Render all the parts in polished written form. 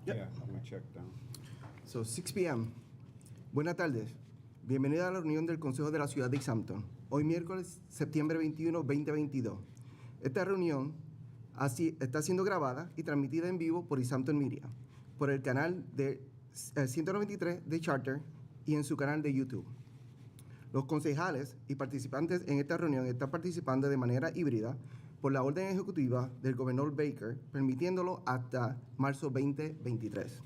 Yeah, we checked down. So, 6 p.m. Buenas tardes. Bienvenida a la reunión del Consejo de la Ciudad de Easthampton. Hoy miércoles, septiembre 21, 2022. Esta reunión está siendo grabada y transmitida en vivo por Easthampton Media, por el canal de 193 de Charter y en su canal de YouTube. Los concejales y participantes en esta reunión están participando de manera híbrida por la orden ejecutiva del gobernador Baker, permitiéndolo hasta marzo 2023.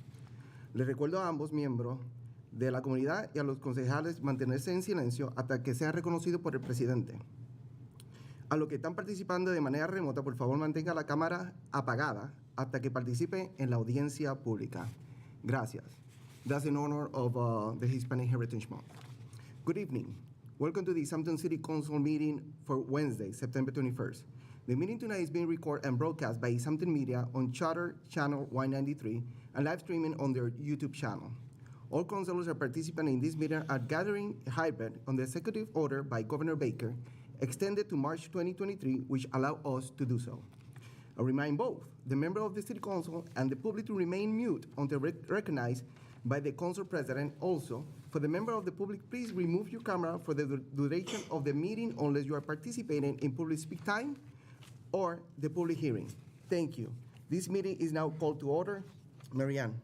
Les recuerdo a ambos miembros de la comunidad y a los concejales mantenerse en silencio hasta que sea reconocido por el presidente. A los que están participando de manera remota, por favor mantenga la cámara apagada hasta que participen en la audiencia pública. Gracias. That's in honor of the Hispanic Heritage Month. Good evening. Welcome to the Easthampton City Council meeting for Wednesday, September 21st. The meeting tonight is being recorded and broadcast by Easthampton Media on Charter Channel 193 and live streaming on their YouTube channel. All councilors are participating in this meeting are gathering hybrid on the executive order by Governor Baker, extended to March 2023, which allow us to do so. I remind both the member of the City Council and the public to remain mute until recognized by the Council President. Also, for the member of the public, please remove your camera for the duration of the meeting unless you are participating in public speak time or the public hearing. Thank you. This meeting is now called to order. Marianne.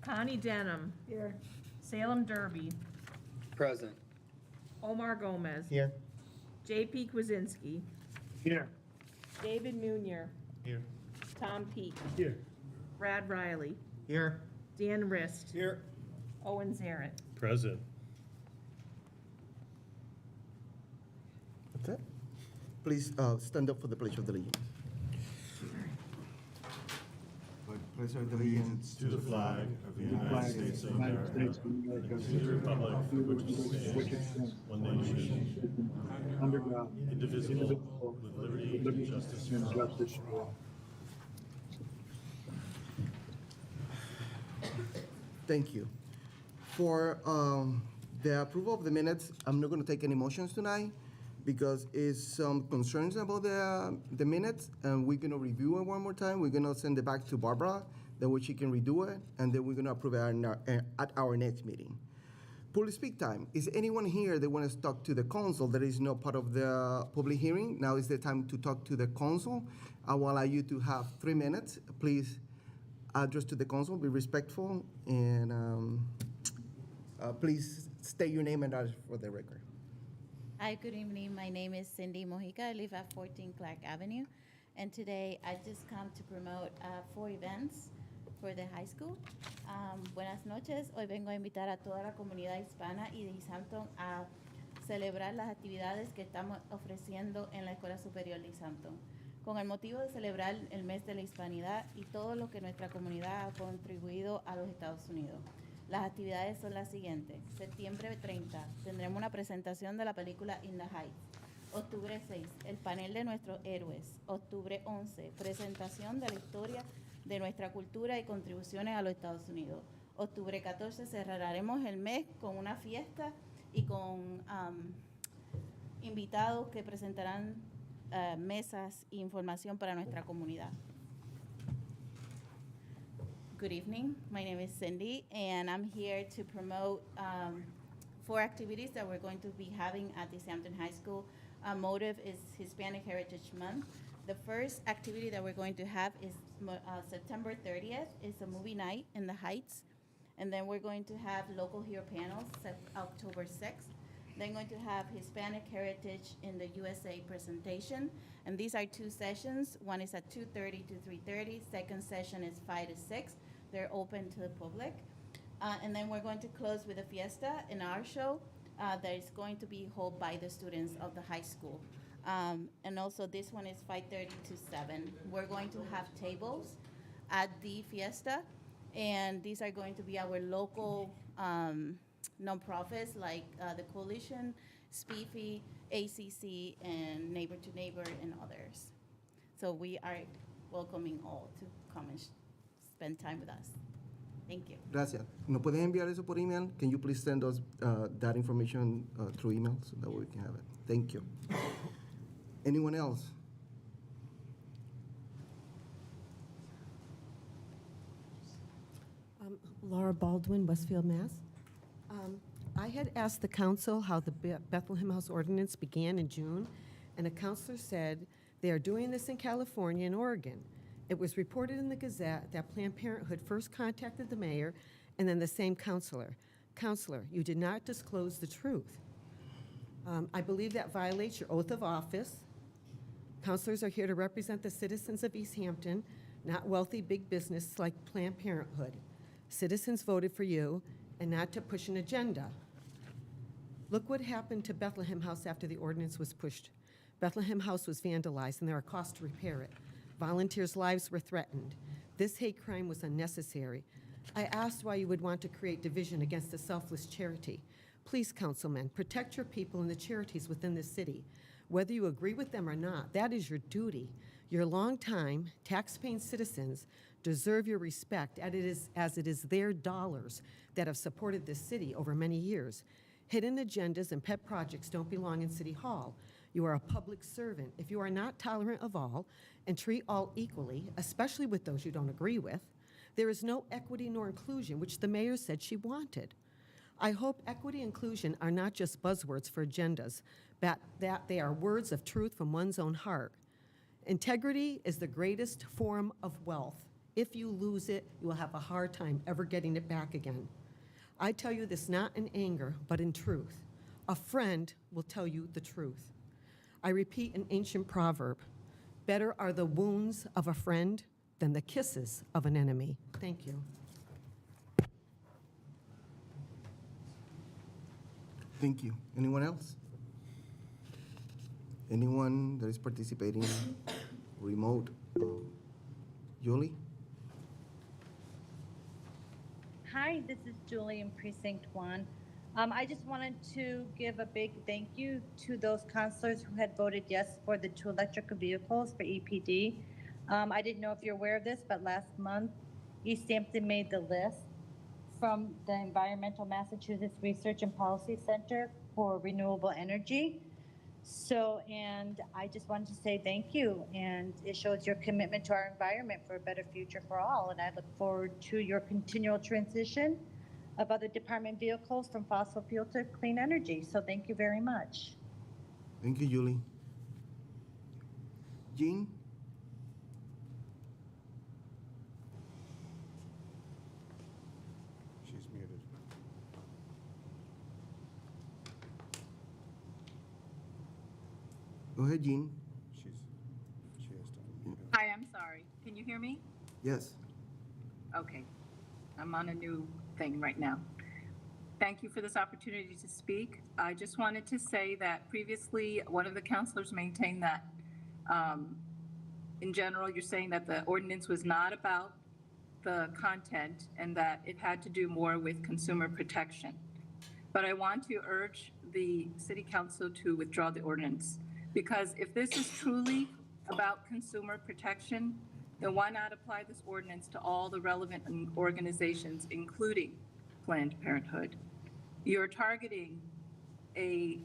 Connie Denham. Here. Salem Derby. Present. Omar Gomez. Here. J.P. Kwasinski. Here. David Munier. Here. Tom Peak. Here. Brad Riley. Here. Dan Rist. Here. Owen Zaret. Present. That's it. Please stand up for the Pledge of Allegiance. Pledge of Allegiance To the flag of the United States of America, and to the republic for which it stands, one nation, Under God. indivisible, with liberty and justice for all. Thank you. For the approval of the minutes, I'm not going to take any motions tonight because it's some concerns about the minutes, and we're going to review it one more time. We're going to send it back to Barbara, that way she can redo it, and then we're going to approve it at our next meeting. Public speak time. Is anyone here that wants to talk to the council that is not part of the public hearing? Now is the time to talk to the council. I will allow you to have 3 minutes. Please address to the council, be respectful, and please state your name and address for the record. Hi, good evening. My name is Cindy Mojica. I live at 14 Clark Avenue. And today I just come to promote 4 events for the high school. Buenas noches. Hoy vengo a invitar a toda la comunidad hispana y de Easthampton a celebrar las actividades que estamos ofreciendo en la Escuela Superior de Easthampton, con el motivo de celebrar el mes de la hispanidad y todo lo que nuestra comunidad ha contribuido a los Estados Unidos. Las actividades son las siguientes. Septiembre 30 tendremos una presentación de la película In the Heights. Octubre 6, el panel de nuestros héroes. Octubre 11, presentación de la historia de nuestra cultura y contribuciones a los Estados Unidos. Octubre 14, cerraremos el mes con una fiesta y con invitados que presentarán mesas e información para nuestra comunidad. Good evening. My name is Cindy, and I'm here to promote 4 activities that we're going to be having at the Easthampton High School. Our motive is Hispanic Heritage Month. The first activity that we're going to have is September 30th. It's a movie night in the Heights. And then we're going to have local hero panels October 6th. Then going to have Hispanic Heritage in the USA presentation. And these are 2 sessions. One is at 2:30 to 3:30. Second session is 5 to 6. They're open to the public. And then we're going to close with a fiesta in our show that is going to be held by the students of the high school. And also this one is 5:30 to 7. We're going to have tables at the fiesta. And these are going to be our local nonprofits like the Coalition, SPIFI, ACC, and Neighbor to Neighbor, and others. So we are welcoming all to come and spend time with us. Thank you. Gracias. ¿Nos pueden enviar eso por email? Can you please send us that information through email so that we can have it? Thank you. Anyone else? Laura Baldwin, Westfield, Mass. I had asked the council how the Bethlehem House ordinance began in June, and a counselor said they are doing this in California and Oregon. It was reported in the Gazette that Planned Parenthood first contacted the mayor and then the same counselor. Counselor, you did not disclose the truth. I believe that violates your oath of office. Counselors are here to represent the citizens of Easthampton, not wealthy big business like Planned Parenthood. Citizens voted for you and not to push an agenda. Look what happened to Bethlehem House after the ordinance was pushed. Bethlehem House was vandalized and there are costs to repair it. Volunteers' lives were threatened. This hate crime was unnecessary. I asked why you would want to create division against a selfless charity. Please, councilmen, protect your people and the charities within the city. Whether you agree with them or not, that is your duty. Your longtime tax-paying citizens deserve your respect as it is their dollars that have supported this city over many years. Hidden agendas and pet projects don't belong in City Hall. You are a public servant. If you are not tolerant of all and treat all equally, especially with those you don't agree with, there is no equity nor inclusion, which the mayor said she wanted. I hope equity and inclusion are not just buzzwords for agendas, but that they are words of truth from one's own heart. Integrity is the greatest form of wealth. If you lose it, you will have a hard time ever getting it back again. I tell you this not in anger, but in truth. A friend will tell you the truth. I repeat an ancient proverb, better are the wounds of a friend than the kisses of an enemy. Thank you. Thank you. Anyone else? Anyone that is participating remote? Julie? Hi, this is Julie in Precinct 1. I just wanted to give a big thank you to those counselors who had voted yes for the 2 electric vehicles for EPD. I didn't know if you're aware of this, but last month, Easthampton made the list from the Environmental Massachusetts Research and Policy Center for Renewable Energy. So, and I just wanted to say thank you, and it shows your commitment to our environment for a better future for all, and I look forward to your continual transition of other department vehicles from fossil fuel to clean energy. So thank you very much. Thank you, Julie. Jean? She's muted. Go ahead, Jean. She has to unmute her. Hi, I'm sorry. Can you hear me? Yes. Okay. I'm on a new thing right now. Thank you for this opportunity to speak. I just wanted to say that previously, one of the counselors maintained that, in general, you're saying that the ordinance was not about the content and that it had to do more with consumer protection. But I want to urge the city council to withdraw the ordinance, because if this is truly about consumer protection, then why not apply this ordinance to all the relevant organizations, including Planned Parenthood? You're targeting a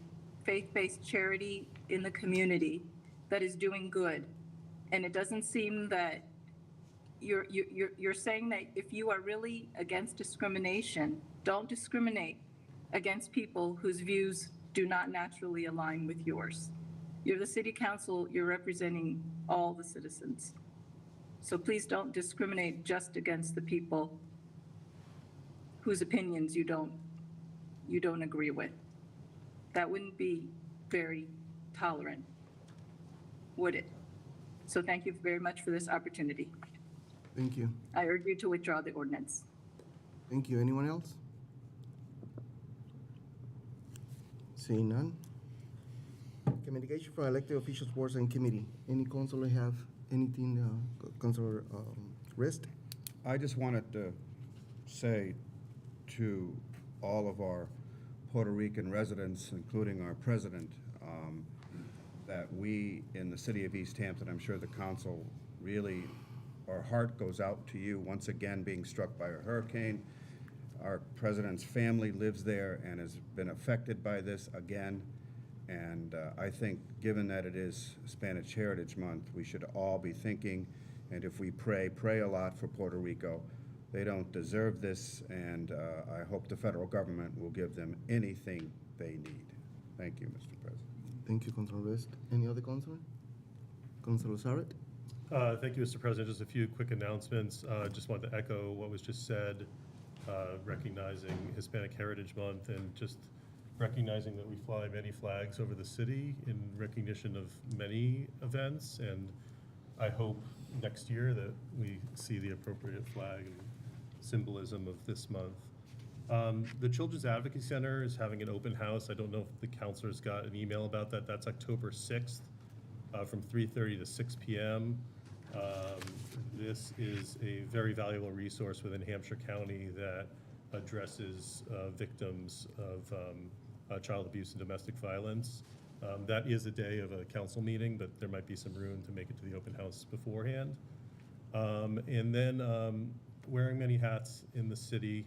faith-based charity in the community that is doing good, and it doesn't seem that you're saying that if you are really against discrimination, don't discriminate against people whose views do not naturally align with yours. You're the city council, you're representing all the citizens. So please don't discriminate just against the people whose opinions you don't agree with. That wouldn't be very tolerant, would it? So thank you very much for this opportunity. Thank you. I urge you to withdraw the ordinance. Thank you. Anyone else? Seeing none. Communication from elected officials, boards, and committee. Any councilor have anything, Councilor Rist? I just wanted to say to all of our Puerto Rican residents, including our president, that we in the city of Easthampton, I'm sure the council really, our heart goes out to you once again being struck by a hurricane. Our president's family lives there and has been affected by this again. And I think given that it is Spanish Heritage Month, we should all be thinking, and if we pray a lot for Puerto Rico, They don't deserve this, and I hope the federal government will give them anything they need. Thank you, Mr. President. Thank you, Councilor Rist. Any other councilor? Councilor Saret? Thank you, Mr. President. Just a few quick announcements. Just wanted to echo what was just said, recognizing Hispanic Heritage Month and just recognizing that we fly many flags over the city in recognition of many events. And I hope next year that we see the appropriate flag and symbolism of this month. The Children's Advocacy Center is having an open house. I don't know if the counselors got an email about that. That's October 6th from 3:30 to 6 p.m. This is a very valuable resource within Hampshire County that addresses victims of child abuse and domestic violence. That is a day of a council meeting, but there might be some room to make it to the open house beforehand. And then wearing many hats in the city,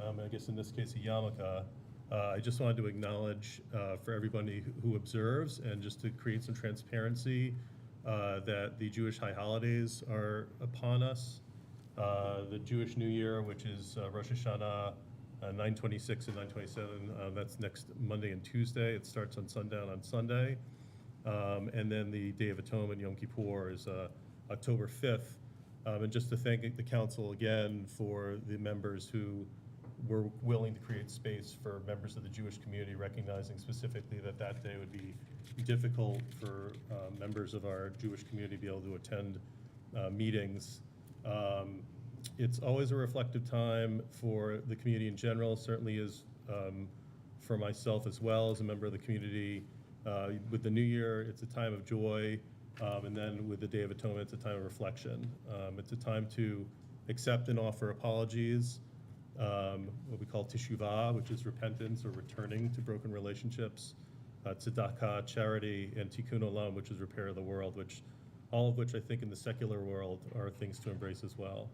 I guess in this case a yarmulke. I just wanted to acknowledge for everybody who observes and just to create some transparency that the Jewish high holidays are upon us. The Jewish New Year, which is Rosh Hashanah, 9/26 and 9/27, that's next Monday and Tuesday. It starts on sundown on Sunday. And then the Day of Atonement, Yom Kippur, is October 5th. And just to thank the council again for the members who were willing to create space for members of the Jewish community, recognizing specifically that that day would be difficult for members of our Jewish community to be able to attend meetings. It's always a reflective time for the community in general, certainly is for myself as well as a member of the community. With the New Year, it's a time of joy, and then with the Day of Atonement, it's a time of reflection. It's a time to accept and offer apologies, what we call teshuvah, which is repentance or returning to broken relationships, tzedakah, charity, and tikkun olam, which is repair of the world, which all of which I think in the secular world are things to embrace as well.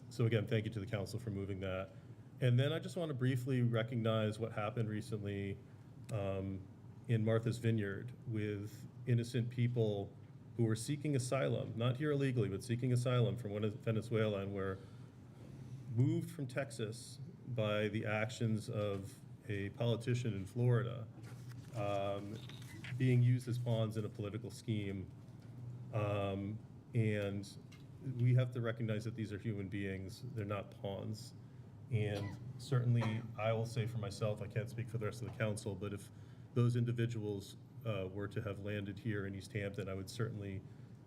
So again, thank you to the council for moving that. And then I just want to briefly recognize what happened recently in Martha's Vineyard with innocent people who were seeking asylum, not here illegally, but seeking asylum from Venezuela, and were moved from Texas by the actions of a politician in Florida, being used as pawns in a political scheme. And we have to recognize that these are human beings, they're not pawns. And certainly, I will say for myself, I can't speak for the rest of the council, but if those individuals were to have landed here in Easthampton, I would certainly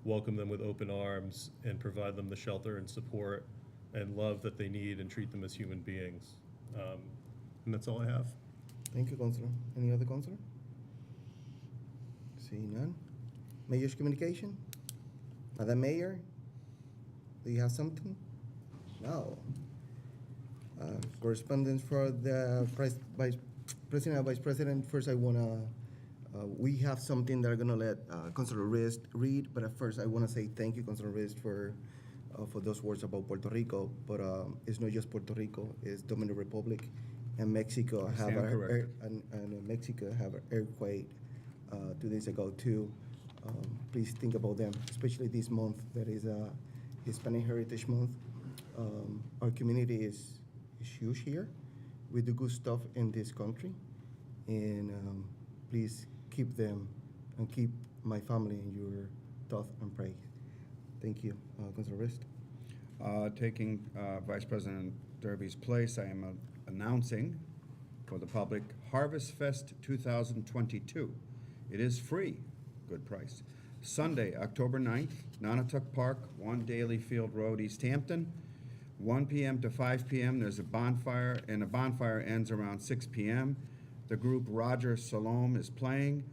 welcome them with open arms and provide them the shelter and support and love that they need and treat them as human beings. And that's all I have. Thank you, Councilor. Any other Councilor? Seeing none. Mayor's communication? Madam Mayor, do you have something? No. Correspondence for the Vice President and Vice President. First, I wanna, we have something that I'm gonna let Councilor Rist read, but at first I wanna say thank you, Councilor Rist, for those words about Puerto Rico. But it's not just Puerto Rico; it's Dominican Republic and Mexico have and Mexico have an earthquake 2 days ago too. Please think about them, especially this month that is Hispanic Heritage Month. Our community is huge here. We do good stuff in this country, and please keep them and keep my family in your thoughts and praise. Thank you, Councilor Rist. Taking Vice President Derby's place, I am announcing for the public Harvest Fest 2022. It is free, good price. Sunday, October 9th, Nonotuck Park, 1 Daly Field Road, Easthampton. 1 p.m. to 5 p.m. There's a bonfire, and the bonfire ends around 6 p.m. The group Roger Salome is playing.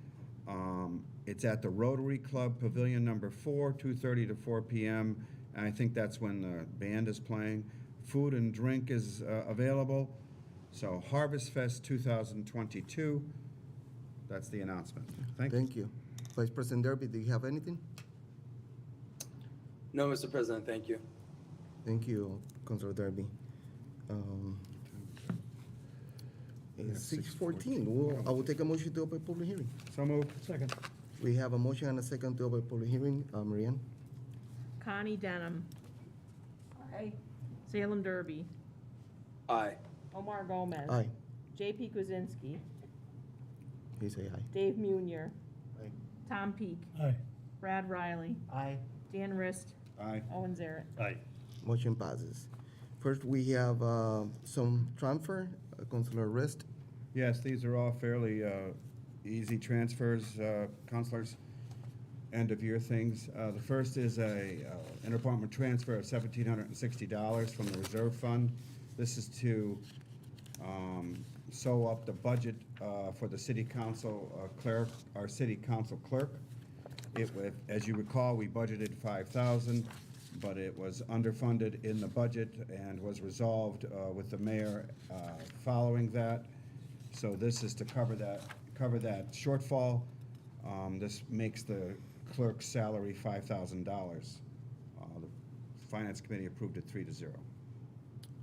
It's at the Rotary Club Pavilion number 4, 2:30 to 4 p.m. And I think that's when the band is playing. Food and drink is available. So Harvest Fest 2022. That's the announcement. Thank you. Thank you. Vice President Derby, do you have anything? No, Mr. President, thank you. Thank you, Councilor Derby. It's 6:14. I will take a motion to open public hearing. So moved. Second. We have a motion and a second to open public hearing. Marianne? Connie Denham. Salem Derby. Aye. Omar Gomez. Aye. JP Kwasinski. He say aye. Dave Munier. Aye. Tom Peak. Aye. Brad Riley. Aye. Dan Rist. Aye. Owen Zaret. Aye. Motion passes. First, we have some transfer. Councilor Rist. Yes, these are all fairly easy transfers, counselors, end-of-year things. The first is a interdepartmental transfer of $1,760 from the reserve fund. This is to sew up the budget for the city council clerk, our city council clerk. As you recall, we budgeted $5,000, but it was underfunded in the budget and was resolved with the mayor following that. So this is to cover that shortfall. This makes the clerk's salary $5,000. The Finance Committee approved it 3-0.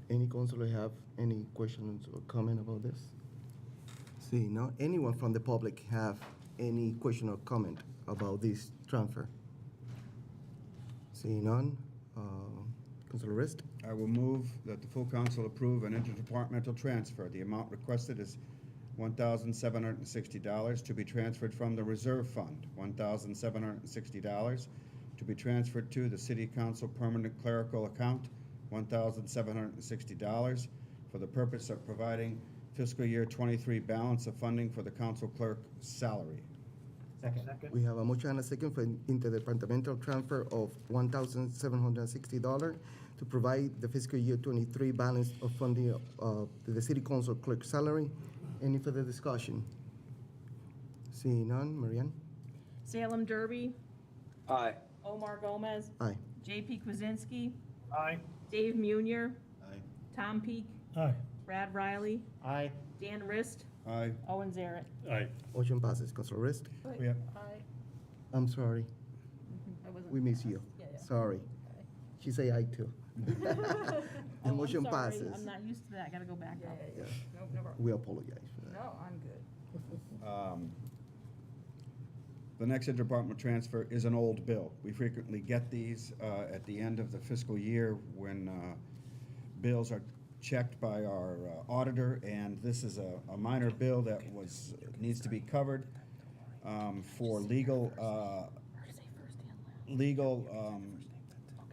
Any councilor have any questions or comment about this? See, no, anyone from the public have any question or comment about this transfer? See none, Councilor Rist. I will move that the full council approve an interdepartmental transfer. The amount requested is $1,760 to be transferred from the reserve fund, $1,760 to be transferred to the city council permanent clerical account, $1,760 for the purpose of providing fiscal year 23 balance of funding for the council clerk salary. Second. We have a motion and a second for interdepartmental transfer of $1,760 to provide the fiscal year 23 balance of funding to the city council clerk salary. Any further discussion? Seeing none, Marianne? Salem Derby. Aye. Omar Gomez. Aye. JP Kwasinski. Aye. Dave Munier. Aye. Tom Peak. Aye. Brad Riley. Aye. Dan Rist. Aye. Owen Zaret. Aye. Motion passes. Councilor Rist? We have, Aye. I'm sorry, I wasn't. we miss you. Yeah, yeah. Sorry. She say aye too. The Oh, motion I'm sorry. passes. I'm not used to that. I gotta go back up. Yeah. Nope, never. We apologize for that. No, I'm good. the next interdepartmental transfer is an old bill. We frequently get these at the end of the fiscal year when bills are checked by our auditor, and this is a minor bill that needs to be covered for legal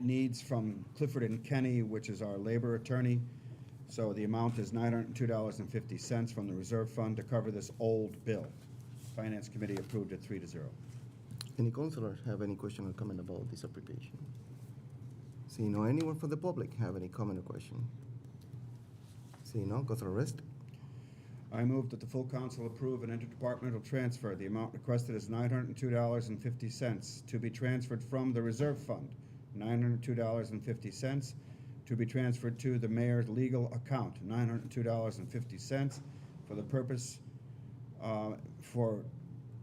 needs from Clifford and Kenny, which is our labor attorney. So the amount is $902.50 from the reserve fund to cover this old bill. Finance Committee approved it 3-0. Any councilors have any question or comment about this application? Seeing no, anyone from the public have any comment or question? Seeing no, Councilor Rist. I move that the full council approve an interdepartmental transfer. The amount requested is $902.50 to be transferred from the reserve fund, $902.50 to be transferred to the mayor's legal account, $902.50 for the purpose for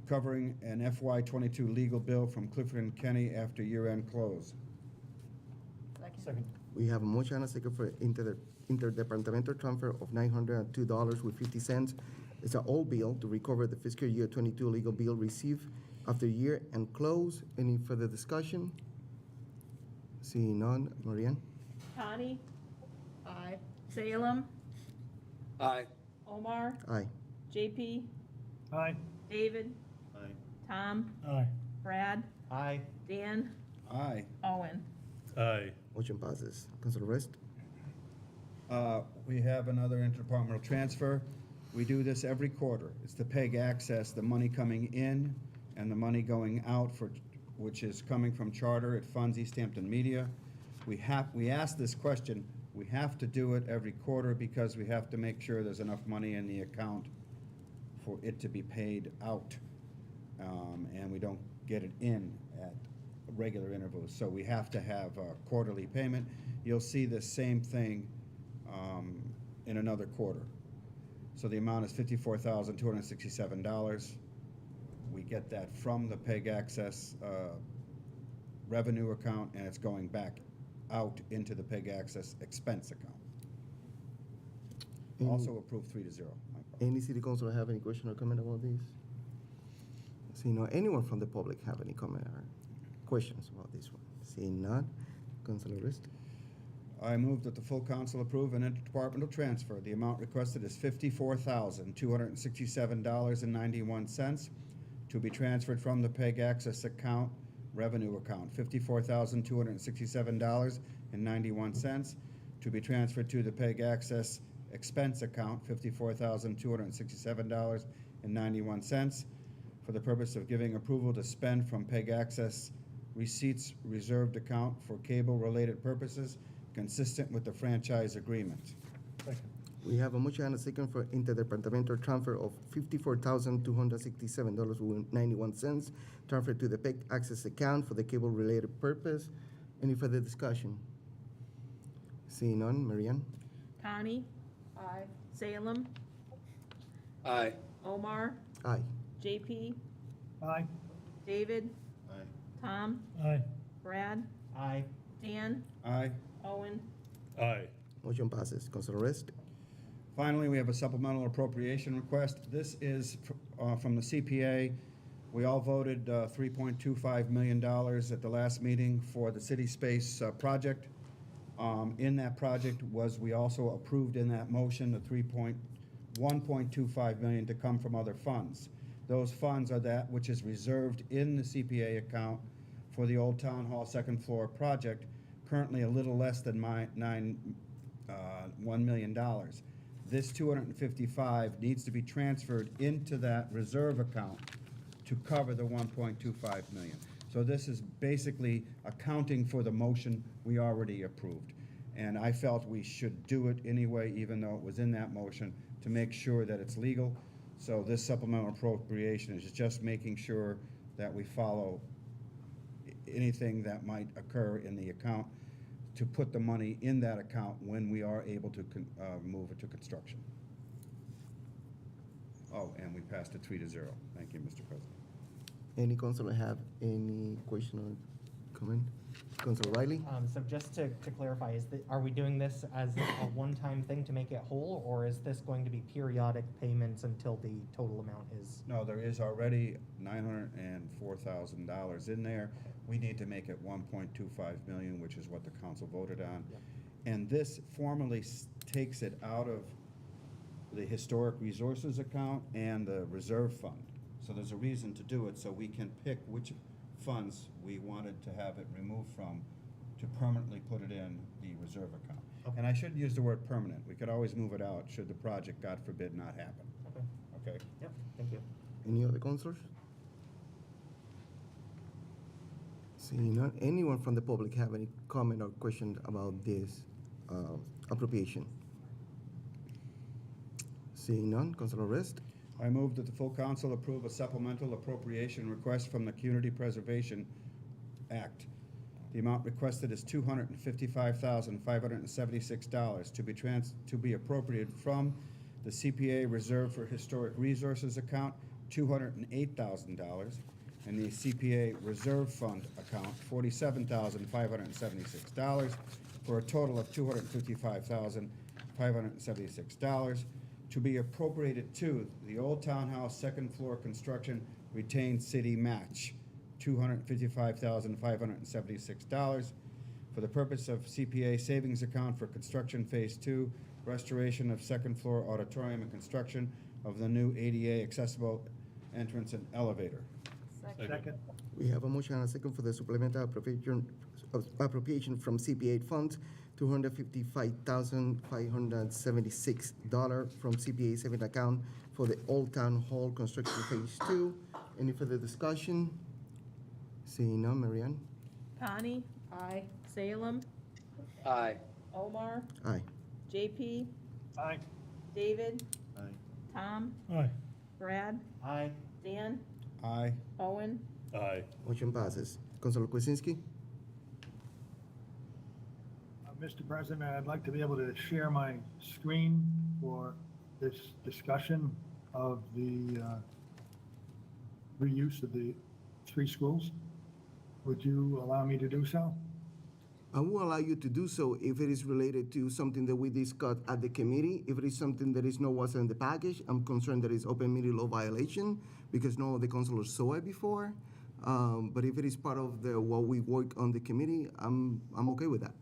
covering an FY22 legal bill from Clifford and Kenny after year-end close. Second. We have a motion and a second for interdepartmental transfer of $902.50. It's an old bill to recover the fiscal year 22 legal bill received after year and close. Any further discussion? Seeing none, Marianne? Connie? Aye. Salem? Aye. Omar? Aye. JP? Aye. David? Aye. Tom? Aye. Brad? Aye. Dan? Aye. Owen? Aye. Motion passes. Councilor Rist. We have another interdepartmental transfer. We do this every quarter. It's the PEG access, the money coming in and the money going out which is coming from charter. It funds Easthampton Media. We ask this question. We have to do it every quarter because we have to make sure there's enough money in the account for it to be paid out. And we don't get it in at regular intervals. So we have to have a quarterly payment. You'll see the same thing in another quarter. So the amount is $54,267. We get that from the PEG access revenue account, and it's going back out into the PEG access expense account. Also approved 3-0. Any city councilor have any question or comment about this? Seeing no, anyone from the public have any comment or questions about this one? Seeing none, Councilor Rist. I move that the full council approve an interdepartmental transfer. The amount requested is $54,267.91 to be transferred from the PEG Access account, revenue account, $54,267.91 to be transferred to the PEG Access expense account, $54,267.91 for the purpose of giving approval to spend from PEG Access receipts reserved account for cable-related purposes consistent with the franchise agreement. We have a motion and a second for interdepartmental transfer of $54,267.91 transferred to the PEC access account for the cable-related purpose. Any further discussion? Seeing none, Marianne? Connie? Aye. Salem? Aye. Omar? Aye. JP? Aye. David? Aye. Tom? Aye. Brad? Aye. Dan? Aye. Owen? Aye. Motion passes. Councilor Rest? Finally, we have a supplemental appropriation request. This is from the CPA. We all voted $3.25 million at the last meeting for the city space project. In that project we also approved in that motion the $1.25 million to come from other funds. Those funds are that which is reserved in the CPA account for the Old Town Hall second floor project, currently a little less than $1 million. This 255 needs to be transferred into that reserve account to cover the 1.25 million. So this is basically accounting for the motion we already approved. And I felt we should do it anyway, even though it was in that motion, to make sure that it's legal. So this supplemental appropriation is just making sure that we follow anything that might occur in the account to put the money in that account when we are able to move it to construction. Oh, and we passed it 3-0. Thank you, Mr. President. Any councilor have any question or comment? Councilor Riley? So just to clarify, are we doing this as a one-time thing to make it whole, or is this going to be periodic payments until the total amount is? No, there is already $904,000 in there. We need to make it 1.25 million, which is what the council voted on. Yep. And this formally takes it out of the historic resources account and the reserve fund. So there's a reason to do it, so we can pick which funds we wanted to have it removed from to permanently put it in the reserve account. Okay. And I shouldn't use the word permanent. We could always move it out should the project, God forbid, not happen. Okay. Okay? Yep, thank you. Any other councilors? Seeing none, anyone from the public have any comment or question about this appropriation? Seeing none, Councilor Rest? I move that the full council approve a supplemental appropriation request from the Community Preservation Act. The amount requested is $255,576 to be appropriated from the CPA Reserve for Historic Resources account, $208,000, and the CPA Reserve Fund account, $47,576, for a total of $255,576 to be appropriated to the Old Town House second floor construction retained city match, $255,576 for the purpose of CPA savings account for construction phase 2, restoration of second floor auditorium and construction of the new ADA accessible entrance and elevator. Second. We have a motion and a second for the supplemental appropriation from CPA funds, $255,576 from CPA savings account for the Old Town Hall construction phase 2. Any further discussion? Seeing none, Marianne? Connie? Aye. Salem? Aye. Omar? Aye. JP? Aye. David? Aye. Tom? Aye. Brad? Aye. Dan? Aye. Owen? Aye. Motion passes. Councilor Kwasinski? Mr. President, I'd like to be able to share my screen for this discussion of the reuse of the 3 schools. Would you allow me to do so? I will allow you to do so if it is related to something that we discussed at the committee. If it is something that is not wasn't in the package, I'm concerned that it's open meeting law violation because none of the councilors saw it before. But if it is part of what we work on the committee, I'm okay with that.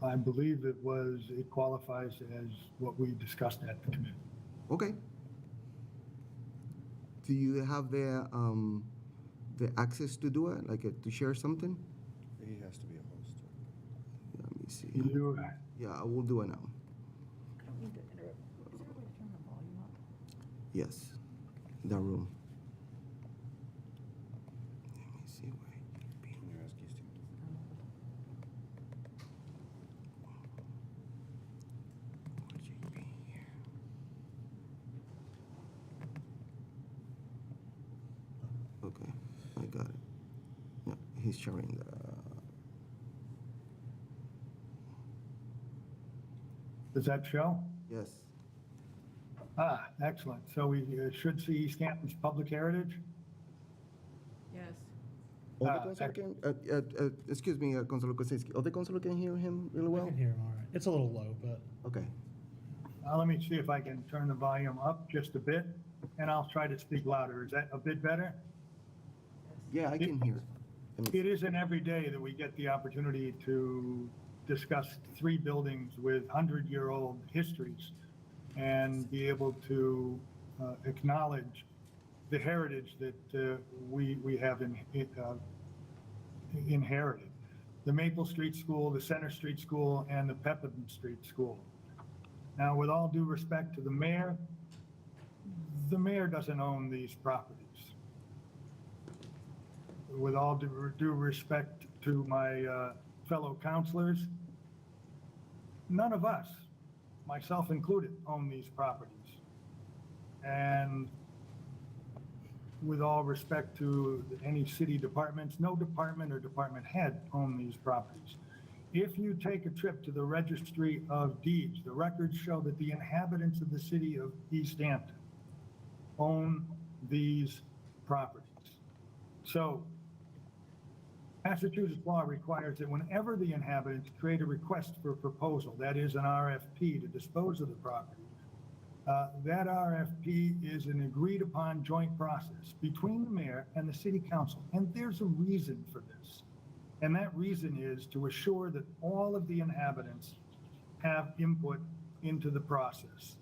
I believe it qualifies as what we discussed at the committee. Okay. Do you have the access to do it, like to share something? He has to be a host. Let me see. You, Yeah, I will do it now. Yes, that room. Let me see where it could be. Can you ask Easthampton? Would you be here? Okay, I got it. Yeah, he's showing the. does that show? Yes. Ah, excellent. So we should see Easthampton's public heritage? Yes. Other councilor can, excuse me, Councilor Kosinski. Other councilor can hear him really I well? can hear him all right. It's a little low, but Okay. Let me see if I can turn the volume up just a bit, and I'll try to speak louder. Is that a bit better? Yeah, I can hear. It isn't every day that we get the opportunity to discuss 3 buildings with 100-year-old histories and be able to acknowledge the heritage that we have inherited. The Maple Street School, the Center Street School, and the Pepin Street School. Now, with all due respect to the mayor doesn't own these properties. With all due respect to my fellow counselors, none of us, myself included, own these properties. And with all respect to any city departments, no department or department head own these properties. If you take a trip to the Registry of Deeds, the records show that the inhabitants of the city of Easthampton own these properties. So Massachusetts law requires that whenever the inhabitants create a request for a proposal, that is an RFP to dispose of the property, that RFP is an agreed upon joint process between the mayor and the city council. And there's a reason for this. And that reason is to assure that all of the inhabitants have input into the process.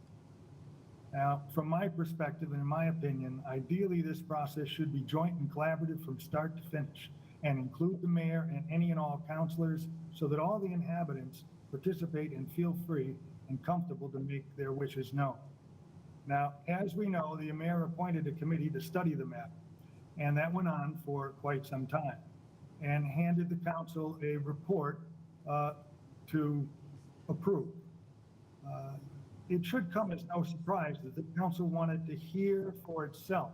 Now, from my perspective and in my opinion, ideally this process should be joint and collaborative from start to finish and include the mayor and any and all councilors so that all the inhabitants participate and feel free and comfortable to make their wishes known. Now, as we know, the mayor appointed a committee to study the map, and that went on for quite some time, and handed the council a report to approve. It should come as no surprise that the council wanted to hear for itself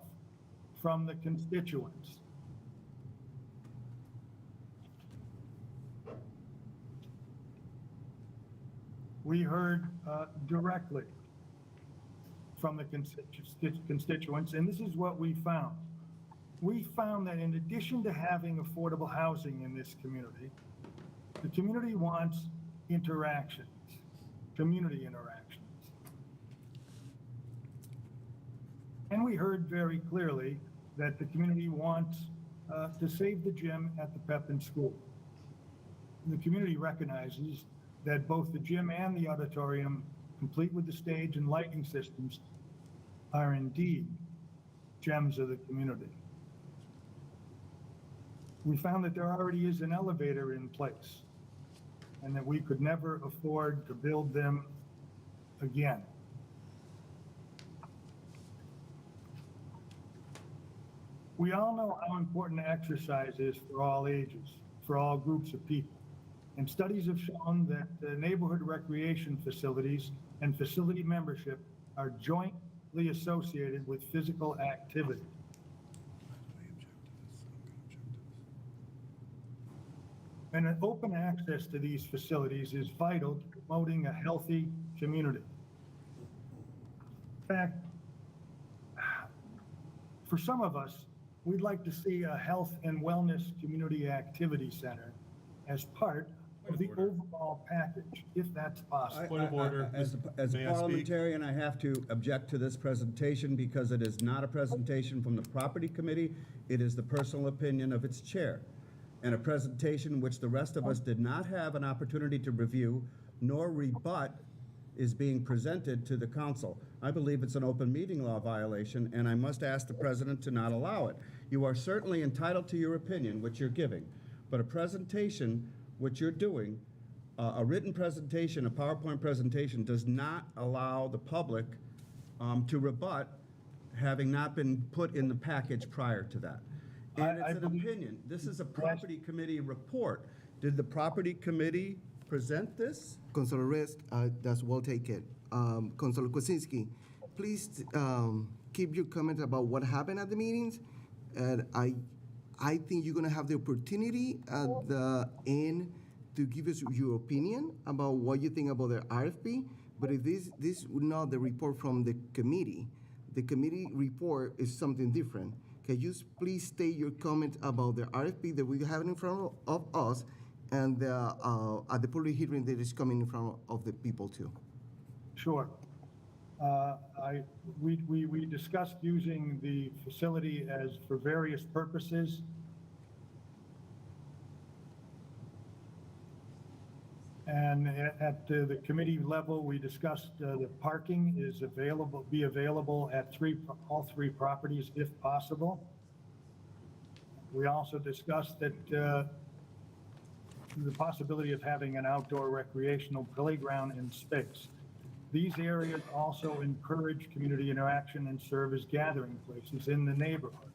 from the constituents. We heard directly from the constituents, and this is what we found. We found that in addition to having affordable housing in this community, the community wants interactions, community interactions. And we heard very clearly that the community wants to save the gym at the Pepin School. The community recognizes that both the gym and the auditorium, complete with the stage and lighting systems, are indeed gems of the community. We found that there already is an elevator in place and that we could never afford to build them again. We all know how important exercise is for all ages, for all groups of people. And studies have shown that neighborhood recreation facilities and facility membership are jointly associated with physical activity. And an open access to these facilities is vital to promoting a healthy community. In fact, for some of us, we'd like to see a health and wellness community activity center as part of the overall package, if that's possible. Point of order. As a May I speak? parliamentarian, I have to object to this presentation because it is not a presentation from the property committee. It is the personal opinion of its chair. and a presentation which the rest of us did not have an opportunity to review nor rebut is being presented to the council. I believe it's an open meeting law violation, and I must ask the president to not allow it. You are certainly entitled to your opinion, which you're giving, but a presentation, which you're doing, a written presentation, a PowerPoint presentation, does not allow the public to rebut, having not been put in the package prior to that. And I it's an believe- opinion. This is a property committee report. Did the property committee present this? Councilor Rest, that's well taken. Councilor Kwasinski, please keep your comments about what happened at the meetings. And I think you're gonna have the opportunity at the end to give us your opinion about what you think about the RFP. But if this is not the report from the committee report is something different. Can you please state your comment about the RFP that we have in front of us and at the public hearing that is coming in front of the people too? Sure. We discussed using the facility as for various purposes. And at the committee level, we discussed the parking is be available at all three properties if possible. We also discussed that the possibility of having an outdoor recreational playground and space. These areas also encourage community interaction and serve as gathering places in the neighborhood.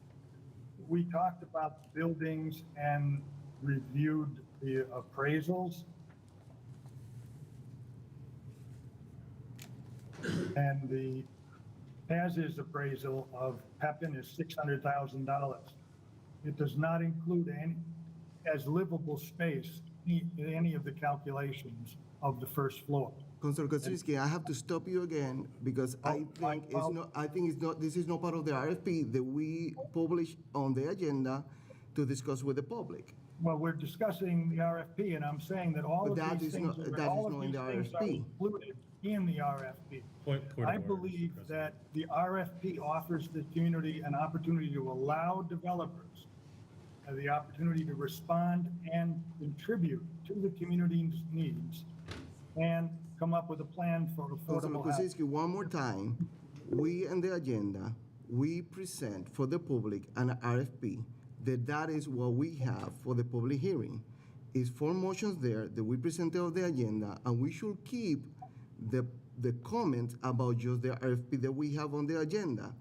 We talked about buildings and reviewed the appraisals. And the as-is appraisal of Pepin is $600,000. It does not include any, as livable space, any of the calculations of the first floor. Councilor Kosinski, I have to stop you again because I think it's not, this is not part of the RFP that we publish on the agenda to discuss with the public. Well, we're discussing the RFP, and I'm saying that all But of that these is things, not- all that is of not in these the things are RFP. included in the RFP. Point of I order, Mr. believe President. that the RFP offers the community an opportunity to allow developers the opportunity to respond and contribute to the community's needs and come up with a plan for Councilor affordable housing. Kosinski, one more time, we in the agenda, we present for the public an RFP, that is what we have for the public hearing. Is 4 motions there that we presented on the agenda, and we should keep the comments about just the RFP that we have on the agenda.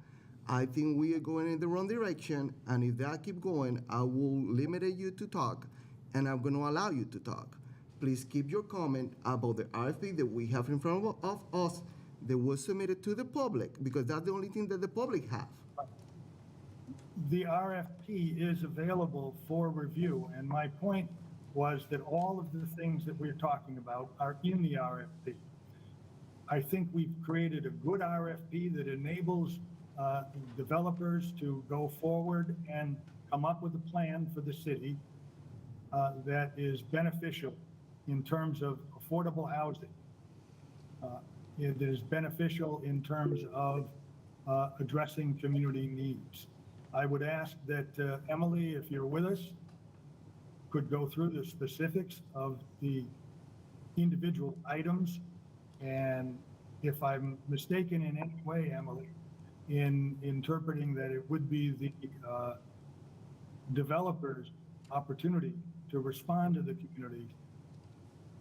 I think we are going in the wrong direction, and if that keep going, I will limit you to talk, and I'm gonna allow you to talk. Please keep your comment about the RFP that we have in front of us that was submitted to the public, because that's the only thing that the public have. The RFP is available for review, and my point was that all of the things that we're talking about are in the RFP. I think we've created a good RFP that enables developers to go forward and come up with a plan for the city that is beneficial in terms of affordable housing. It is beneficial in terms of addressing community needs. I would ask that Emily, if you're with us, could go through the specifics of the individual items. And if I'm mistaken in any way, Emily, in interpreting that it would be the developers' opportunity to respond to the community,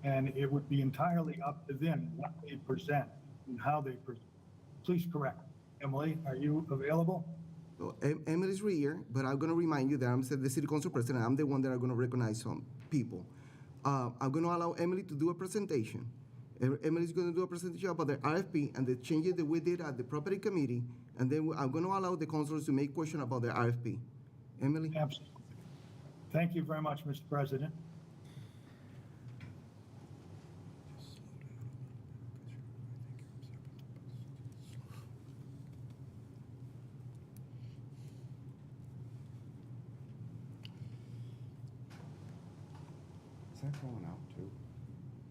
and it would be entirely up to them what they present and how they present. Please correct. Emily, are you available? So, Emily's here, but I'm gonna remind you that I'm the city council president. I'm the one that are gonna recognize some people. I'm gonna allow Emily to do a presentation. Emily's gonna do a presentation about the RFP and the changes that we did at the property committee, and then I'm gonna allow the councilors to make questions about the RFP. Emily? Absolutely. Thank you very much, Mr. President. Is that going out too?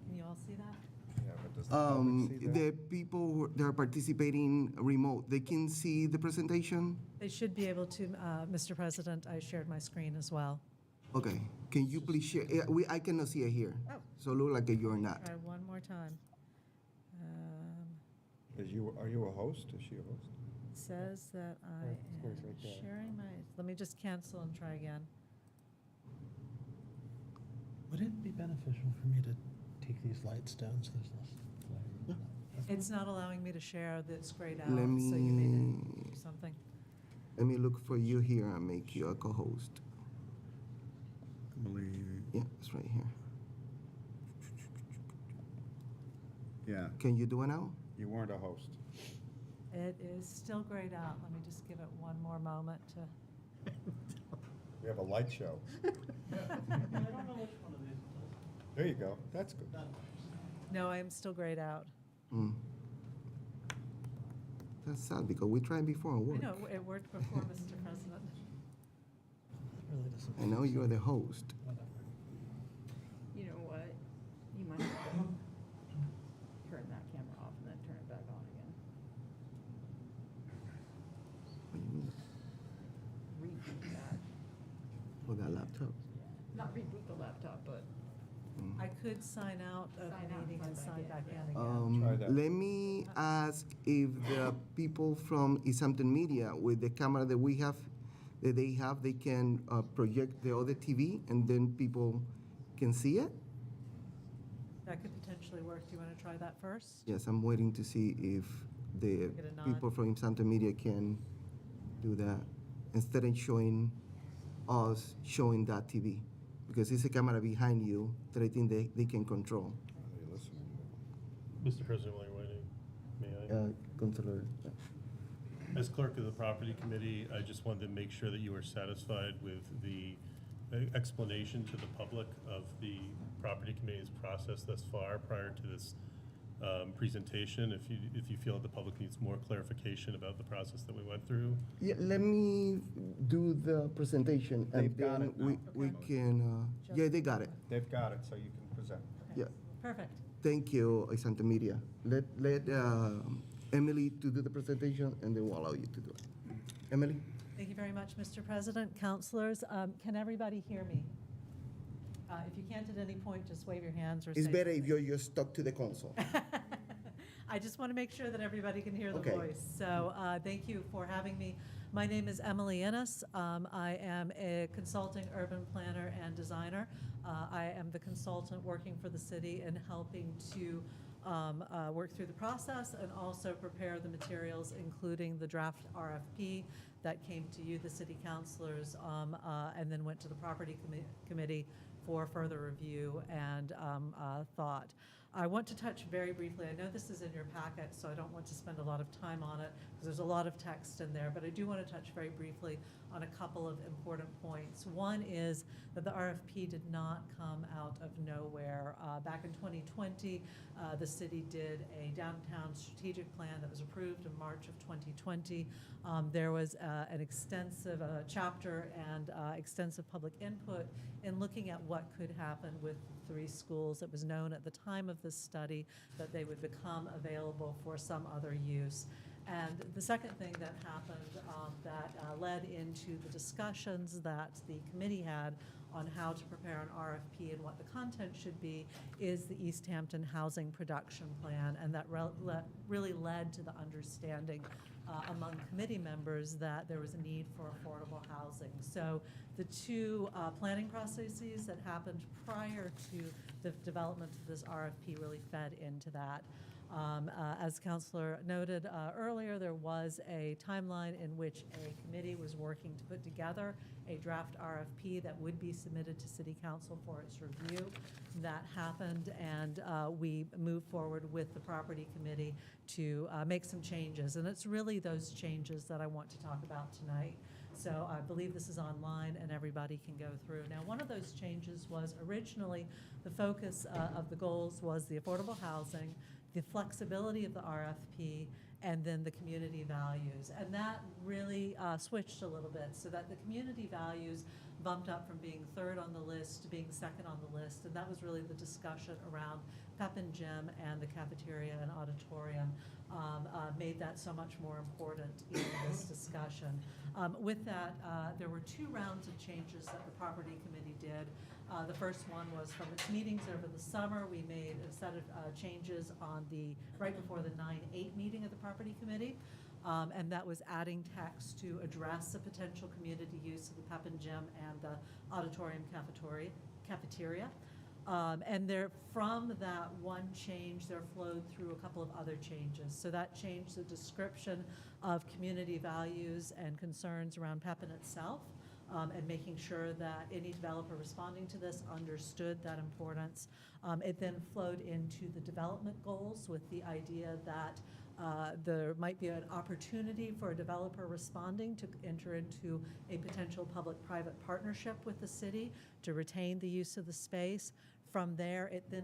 Can you all see that? Yeah, but does the public see that? The people that are participating remote, they can see the presentation? They should be able to, Mr. President, I shared my screen as well. Okay, can you please share, I cannot see it here. Oh. So look like you're not. Try one more time. Are you a host? Is she a host? It says that I Right, square's am right there. sharing my, let me just cancel and try again. Would it be beneficial for me to take these lights down so there's less glare? It's not allowing me to share that's grayed out, Let so you may me- need to do something. Let me look for you here and make you a co-host. Emily, Yeah, it's right here. yeah, Can you do it now? you weren't a host. It is still grayed out. Let me just give it one more moment to. We have a light show. There you go. That's good. No, I am still grayed out. Mm. That's sad because we tried before and I worked. know, it worked before, Mr. President. It really doesn't. I know you're the host. Whatever. You know what? You might have to turn that camera off and then turn it back on again. What do you mean? Reboot that. Oh, that laptop. Not reboot the laptop, but I could sign out of Sign the out and meeting and sign sign back back in, in again. Try that. Let me ask if the people from Easthampton Media, with the camera that we have, that they can project the other TV and then people can see it? That could potentially work. Do you want to try that first? Yes, I'm waiting to see if the Get a nod. people from Easthampton Media can do that instead of showing us showing that TV. Because it's a camera behind you that I think they can control. Are they listening? Mr. President, while you're waiting, may I? Controller. As clerk of the property committee, I just wanted to make sure that you are satisfied with the explanation to the public of the property committee's process thus far prior to this presentation. If you feel that the public needs more clarification about the process that we went through. Yeah, let me do the presentation and They've got then it now. we can, yeah, they got it. They've got it, so you can present. Yeah, Perfect. thank you, Easthampton Media. Let Emily to do the presentation and then we'll allow you to do it. Emily? Thank you very much, Mr. President. Counselors, can everybody hear me? If you can't at any point, just wave your hands or say It's better if something. you're just stuck to the console. I just want to make sure that everybody can hear the Okay. voice. So thank you for having me. My name is Emily Innes. I am a consulting urban planner and designer. I am the consultant working for the city and helping to work through the process and also prepare the materials, including the draft RFP that came to you, the city councilors, and then went to the property committee for further review and thought. I want to touch very briefly, I know this is in your packet, so I don't want to spend a lot of time on it because there's a lot of text in there, but I do want to touch very briefly on a couple of important points. One is that the RFP did not come out of nowhere. Back in 2020, the city did a downtown strategic plan that was approved in March of 2020. There was an extensive chapter and extensive public input in looking at what could happen with 3 schools. It was known at the time of this study that they would become available for some other use. And the second thing that happened that led into the discussions that the committee had on how to prepare an RFP and what the content should be is the Easthampton Housing Production Plan, and that really led to the understanding among committee members that there was a need for affordable housing. So the 2 planning processes that happened prior to the development of this RFP really fed into that. As Councilor noted earlier, there was a timeline in which a committee was working to put together a draft RFP that would be submitted to City Council for its review. That happened, and we moved forward with the Property Committee to make some changes. And it's really those changes that I want to talk about tonight. So I believe this is online and everybody can go through. Now, one of those changes was originally the focus of the goals was the affordable housing, the flexibility of the RFP, and then the community values. And that really switched a little bit so that the community values bumped up from being third on the list to being second on the list. And that was really the discussion around Pep and Gym and the cafeteria and auditorium made that so much more important in this discussion. With that, there were 2 rounds of changes that the property committee did. The first one was from its meetings over the summer. We made a set of changes on right before the 9/8 meeting of the property committee. And that was adding text to address the potential community use of the Pep and Gym and the auditorium cafeteria. And from that one change, there flowed through a couple of other changes. So that changed the description of community values and concerns around Pepin itself, and making sure that any developer responding to this understood that importance. It then flowed into the development goals with the idea that there might be an opportunity for a developer responding to enter into a potential public-private partnership with the city to retain the use of the space. From there, it then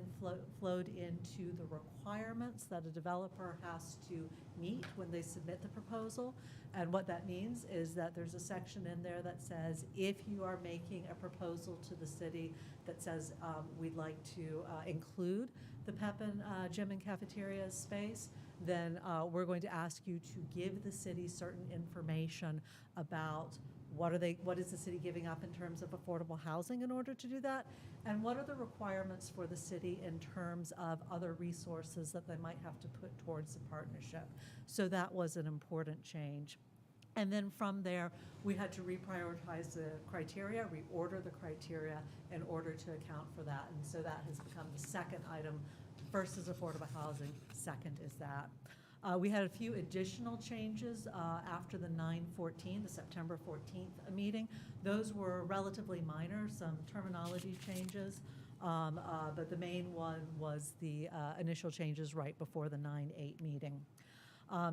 flowed into the requirements that a developer has to meet when they submit the proposal. And what that means is that there's a section in there that says, if you are making a proposal to the city that says, we'd like to include the Pepin Gym and Cafeteria space, then we're going to ask you to give the city certain information about what is the city giving up in terms of affordable housing in order to do that? And what are the requirements for the city in terms of other resources that they might have to put towards the partnership? So that was an important change. And then from there, we had to reprioritize the criteria, reorder the criteria in order to account for that. And so that has become the second item. First is affordable housing, second is that. We had a few additional changes after the the September 14th meeting. Those were relatively minor, some terminology changes, but the main one was the initial changes right before the 9/8 meeting.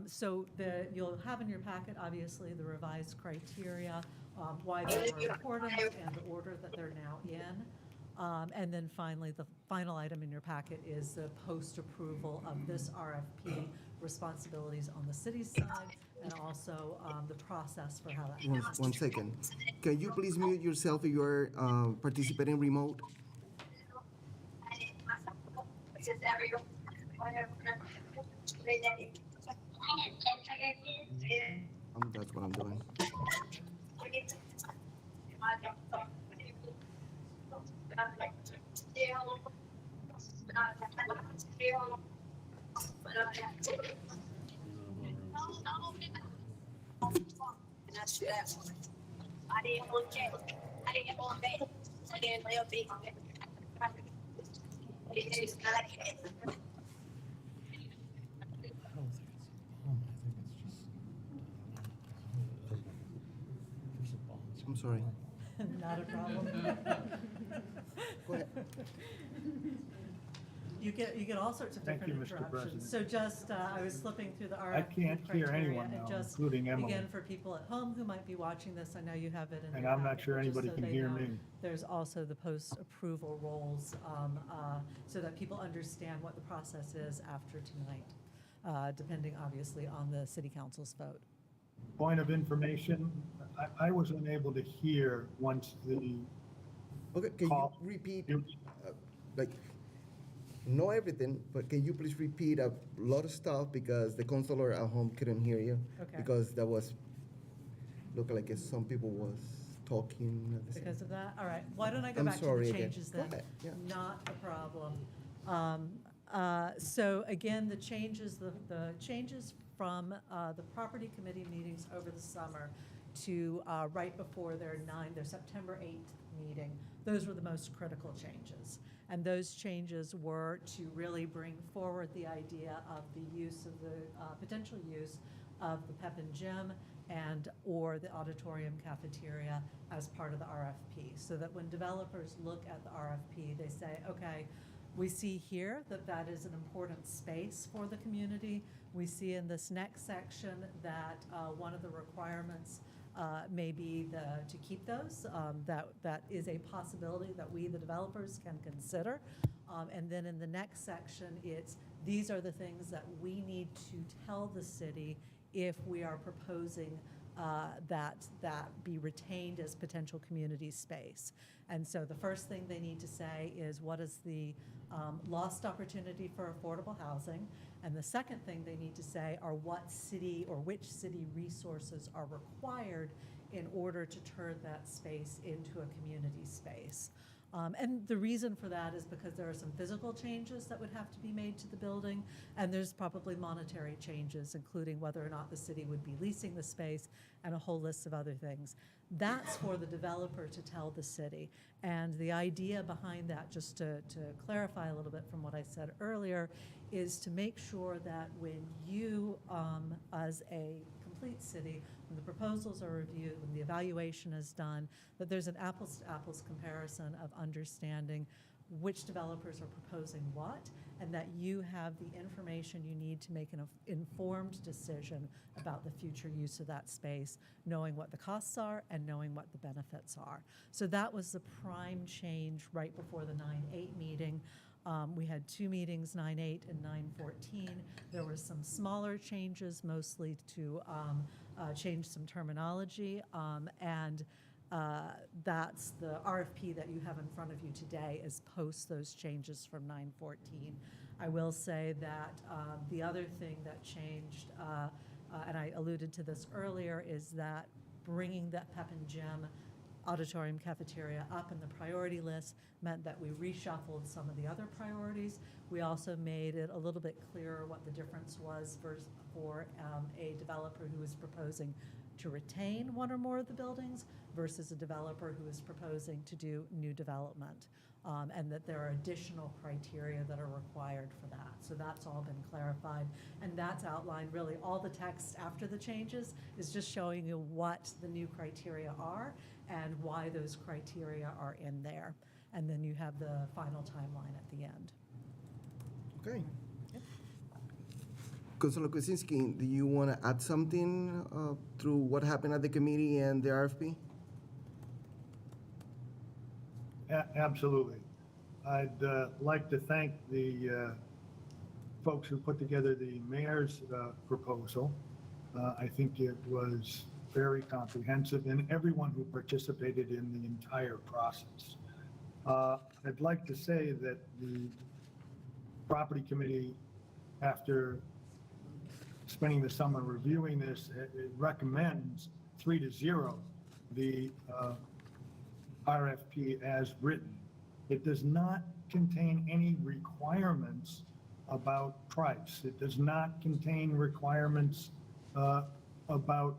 So you'll have in your packet, obviously, the revised criteria, why they were important, and the order that they're now in. And then finally, the final item in your packet is the post-approval of this RFP responsibilities on the city's side, and also the process for how that happens. One second. Can you please mute yourself if you're participating remote? That's what I'm doing. I'm sorry. Not a problem. Go ahead. You get all sorts of Thank different you, Mr. interruptions. President. So just, I was flipping through the RFP I can't hear criteria, anyone and now, just, including Emily. again, for people at home who might be watching this, I know you have it in And your I'm not packet, sure but just anybody so can they hear know, me. There's also the post-approval roles, so that people understand what the process is after tonight, depending obviously on the city council's vote. Point of information, I was unable to hear once the Okay, can you call. repeat, like, know everything, but can you please repeat a lot of stuff because the counselor at home couldn't hear you? Okay. Because that was, looked like some people was talking at the same. Because of that? All right, why don't I go I'm back to sorry the again. changes Go then? ahead, yeah. Not a problem. So again, the changes from the property committee meetings over the summer to right before their September 8th meeting, those were the most critical changes. And those changes were to really bring forward the idea of the use of the potential use of the Pepin Gym or the auditorium cafeteria as part of the RFP, so that when developers look at the RFP, they say, okay, we see here that that is an important space for the community. We see in this next section that one of the requirements may be to keep those. That is a possibility that we, the developers, can consider. And then in the next section, these are the things that we need to tell the city if we are proposing that be retained as potential community space. And so the first thing they need to say is what is the lost opportunity for affordable housing? And the second thing they need to say are what city or which city resources are required in order to turn that space into a community space. And the reason for that is because there are some physical changes that would have to be made to the building, and there's probably monetary changes, including whether or not the city would be leasing the space and a whole list of other things. That's for the developer to tell the city. And the idea behind that, just to clarify a little bit from what I said earlier, is to make sure that when you, as a complete city, when the proposals are reviewed, when the evaluation is done, that there's an apples-to-apples comparison of understanding which developers are proposing what, and that you have the information you need to make an informed decision about the future use of that space, knowing what the costs are and knowing what the benefits are. So that was the prime change right before the 9/8 meeting. We had two meetings, 9/8 and 9/14. There were some smaller changes, mostly to change some terminology, and that's the RFP that you have in front of you today is post those changes from 9/14. I will say that the other thing that changed, and I alluded to this earlier, is that bringing that Pep and Gym auditorium cafeteria up in the priority list meant that we reshuffled some of the other priorities. We also made it a little bit clearer what the difference was for a developer who is proposing to retain one or more of the buildings versus a developer who is proposing to do new development, and that there are additional criteria that are required for that. So that's all been clarified, and that's outlined. Really, all the text after the changes is just showing you what the new criteria are and why those criteria are in there. And then you have the final timeline at the end. Okay. Councilor Kuczynski, do you want to add something through what happened at the committee and the RFP? Absolutely. I'd like to thank the folks who put together the mayor's proposal. I think it was very comprehensive, and everyone who participated in the entire process. I'd like to say that the property committee, after spending the summer reviewing this, it recommends 3-0 the RFP as written. It does not contain any requirements about price. It does not contain requirements about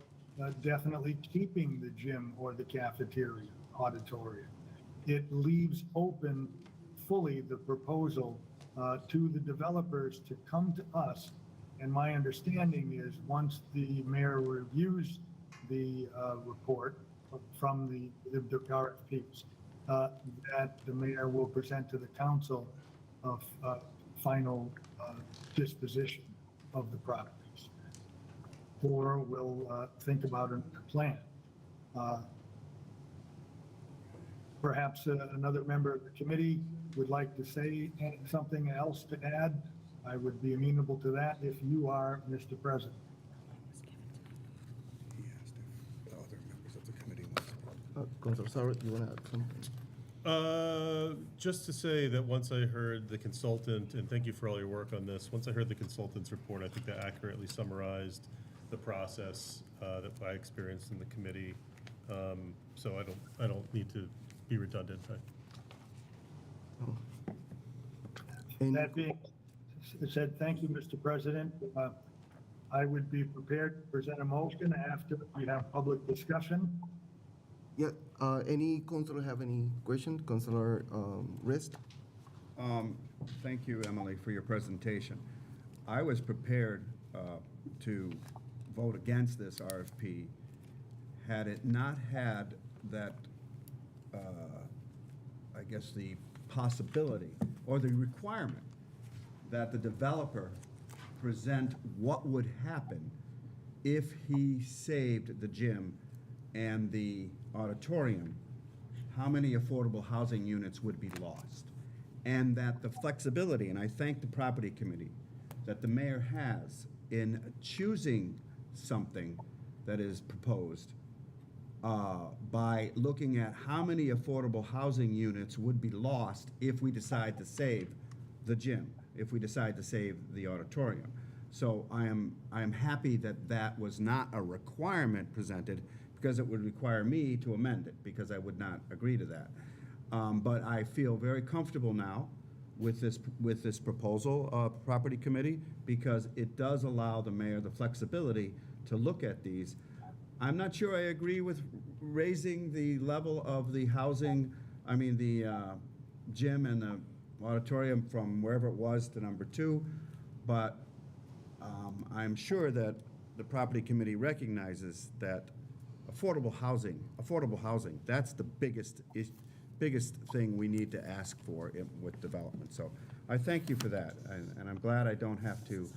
definitely keeping the gym or the cafeteria, auditorium. It leaves open fully the proposal to the developers to come to us. And my understanding is once the mayor reviews the report from the RFPs, that the mayor will present to the council of final disposition of the properties. Or we'll think about a plan. Perhaps another member of the committee would like to say something else to add. I would be amenable to that if you are, Mr. President. He asked if the other members of the committee want to. Councilor Sauer, you want to add something? Just to say that once I heard the consultant, and thank you for all your work on this, once I heard the consultant's report, I think that accurately summarized the process that I experienced in the committee. So I don't need to be redundant. That being said, thank you, Mr. President. I would be prepared to present a motion after we have public discussion. Yeah, any councilor have any question? Councilor Rist? Thank you, Emily, for your presentation. I was prepared to vote against this RFP had it not had that, I guess, the possibility or the requirement that the developer present what would happen if he saved the gym and the auditorium, how many affordable housing units would be lost. And that the flexibility, and I thank the property committee, that the mayor has in choosing something that is proposed by looking at how many affordable housing units would be lost if we decide to save the gym, if we decide to save the auditorium. So I am happy that that was not a requirement presented, because it would require me to amend it, because I would not agree to that. But I feel very comfortable now with this proposal, property committee, because it does allow the mayor the flexibility to look at these. I'm not sure I agree with raising the level of the housing, the gym and the auditorium from wherever it was to number 2, but I'm sure that the property committee recognizes that affordable housing, that's the biggest thing we need to ask for with development. So I thank you for that, and I'm glad I don't have to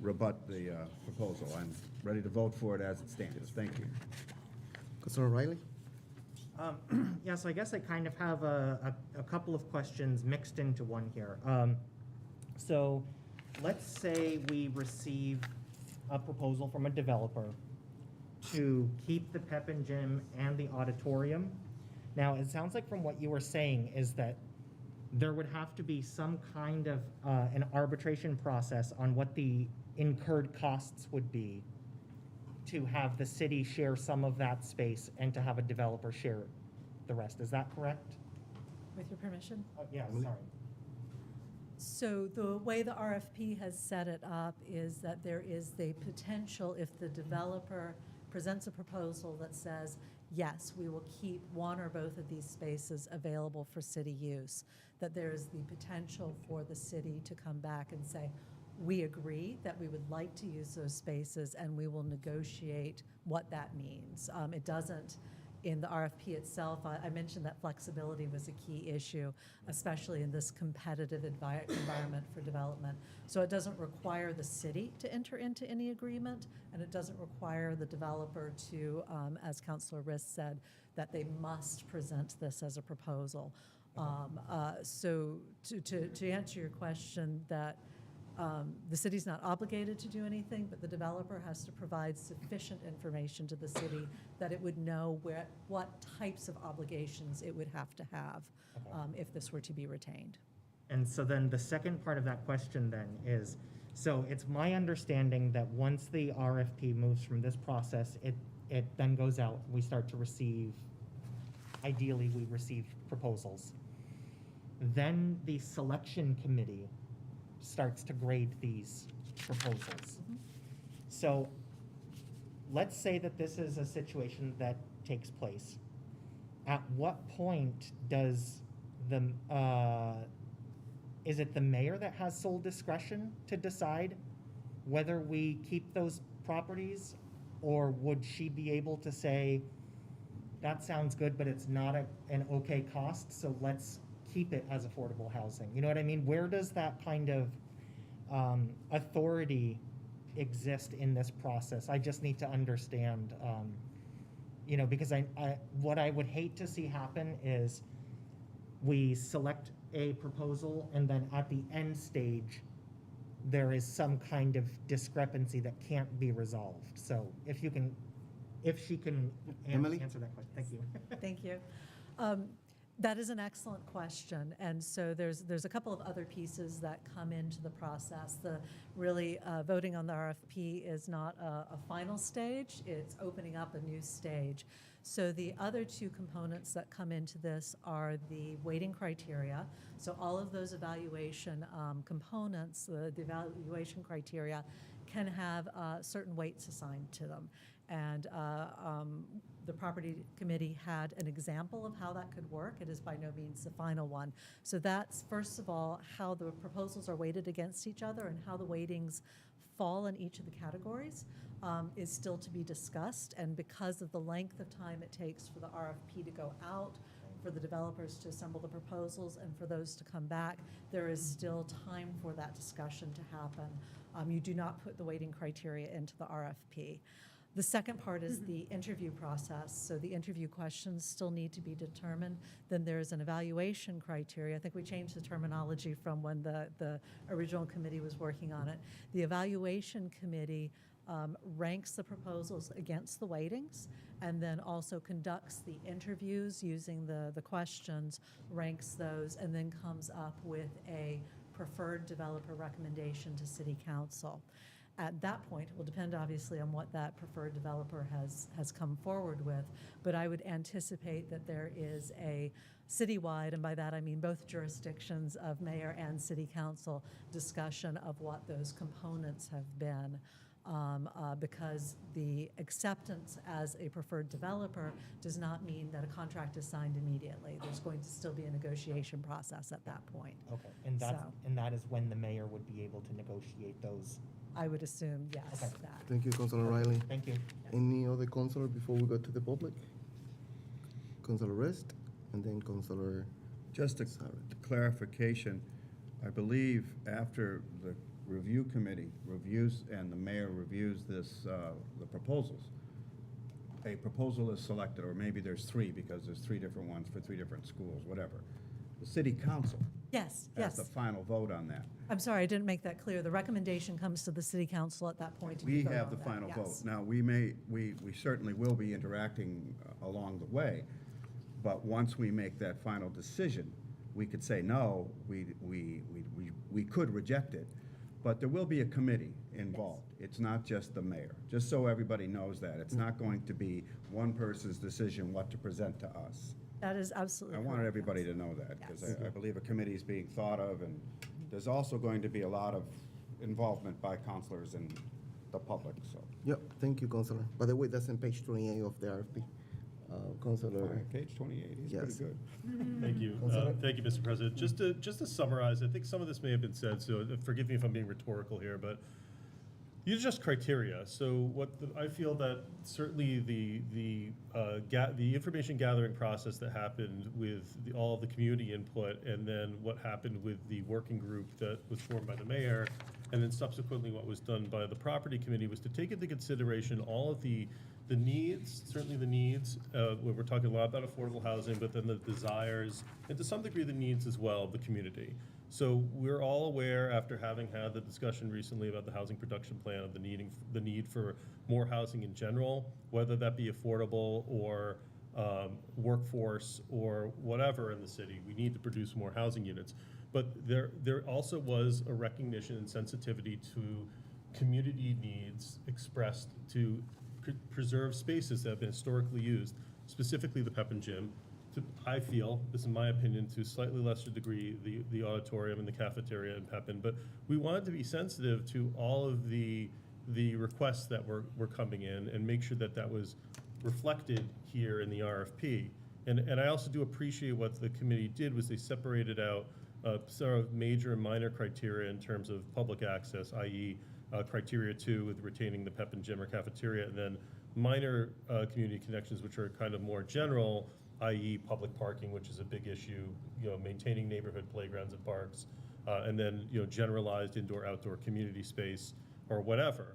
rebut the proposal. I'm ready to vote for it as it stands. Thank you. Councilor O'Reilly? Yeah, so I guess I kind of have a couple of questions mixed into one here. So let's say we receive a proposal from a developer to keep the Pepin Gym and the auditorium. Now, it sounds like from what you were saying is that there would have to be some kind of an arbitration process on what the incurred costs would be to have the city share some of that space and to have a developer share the rest. Is that correct? With your permission? Oh, yeah, sorry. So the way the RFP has set it up is that there is the potential, if the developer presents a proposal that says, yes, we will keep one or both of these spaces available for city use, that there is the potential for the city to come back and say, we agree that we would like to use those spaces and we will negotiate what that means. It doesn't, in the RFP itself, I mentioned that flexibility was a key issue, especially in this competitive environment for development. So it doesn't require the city to enter into any agreement, and it doesn't require the developer to, as Councilor Riss said, that they must present this as a proposal. So to answer your question, that the city's not obligated to do anything, but the developer has to provide sufficient information to the city that it would know what types of obligations it would have to have if this were to be retained. And so then the second part of that question then is, so it's my understanding that once the RFP moves from this process, it then goes out, we start to receive, ideally we receive proposals. Then the selection committee starts to grade these proposals. So let's say that this is a situation that takes place. At what point does is it the mayor that has sole discretion to decide whether we keep those properties, or would she be able to say, that sounds good, but it's not an okay cost, so let's keep it as affordable housing? You know what I mean? Where does that kind of authority exist in this process? I just need to understand, because what I would hate to see happen is we select a proposal and then at the end stage, there is some kind of discrepancy that can't be resolved. So if she can Emily? answer that question. Thank you. Thank you. That is an excellent question, and so there's a couple of other pieces that come into the process. The really voting on the RFP is not a final stage, it's opening up a new stage. So the other two components that come into this are the weighting criteria. So all of those evaluation components, the evaluation criteria, can have certain weights assigned to them. And the property committee had an example of how that could work. It is by no means the final one. So that's, first of all, how the proposals are weighted against each other and how the weightings fall in each of the categories is still to be discussed. And because of the length of time it takes for the RFP to go out, for the developers to assemble the proposals, and for those to come back, there is still time for that discussion to happen. You do not put the weighting criteria into the RFP. The second part is the interview process. So the interview questions still need to be determined. Then there's an evaluation criteria. I think we changed the terminology from when the original committee was working on it. The evaluation committee ranks the proposals against the weightings, and then also conducts the interviews using the questions, ranks those, and then comes up with a preferred developer recommendation to City Council. At that point, it will depend obviously on what that preferred developer has come forward with, but I would anticipate that there is a citywide, and by that I mean both jurisdictions of mayor and city council, discussion of what those components have been. Because the acceptance as a preferred developer does not mean that a contract is signed immediately. There's going to still be a negotiation process at that point. Okay, and So- that is when the mayor would be able to negotiate those. I would assume, yes, Okay. that. Thank you, Councilor Riley. Thank you. Any other councilor before we go to the public? Councilor Rest, and then Councilor Just a clarification, I believe after the review committee reviews and the mayor reviews this, the proposals, a proposal is selected, or maybe there's three because there's three different ones for three different schools, whatever. The city council Yes, has the yes. final vote on that. I'm sorry, I didn't make that clear. The recommendation comes to the city council at that point. and We you vote have on the that, final vote. yes. Now, we certainly will be interacting along the way, but once we make that final decision, we could say, no, we could reject it, but there will be a committee involved. It's not just the mayor, just so everybody knows that. It's not going to be one person's decision what to present to us. That is absolutely I correct. wanted everybody to know that, because Yes. I believe a committee is being thought of, and there's also going to be a lot of involvement by counselors and the public, so. Yep, thank you, Councilor. By the way, that's on page 28 of the RFP. Councilor, Page 28, he's Yes. pretty good. Thank you. Councilor? Thank you, Mr. President. Just to summarize, I think some of this may have been said, so forgive me if I'm being rhetorical here, but these are just criteria. So I feel that certainly the information gathering process that happened with all of the community input, and then what happened with the working group that was formed by the mayor, and then subsequently what was done by the property committee, was to take into consideration all of the needs, certainly the needs, where we're talking a lot about affordable housing, but then the desires, and to some degree the needs as well of the community. So we're all aware, after having had the discussion recently about the housing production plan, of the need for more housing in general, whether that be affordable or workforce or whatever in the city. We need to produce more housing units. But there also was a recognition and sensitivity to community needs expressed to preserve spaces that have been historically used, specifically the Pep and Gym, to, I feel, this is my opinion, to a slightly lesser degree, the auditorium and the cafeteria in Pepin. But we wanted to be sensitive to all of the requests that were coming in and make sure that that was reflected here in the RFP. And I also do appreciate what the committee did was they separated out sort of major and minor criteria in terms of public access, i.e. Criteria 2 with retaining the Pep and Gym or cafeteria, and then minor community connections, which are kind of more general, i.e. public parking, which is a big issue, maintaining neighborhood playgrounds and parks, and then, generalized indoor-outdoor community space or whatever.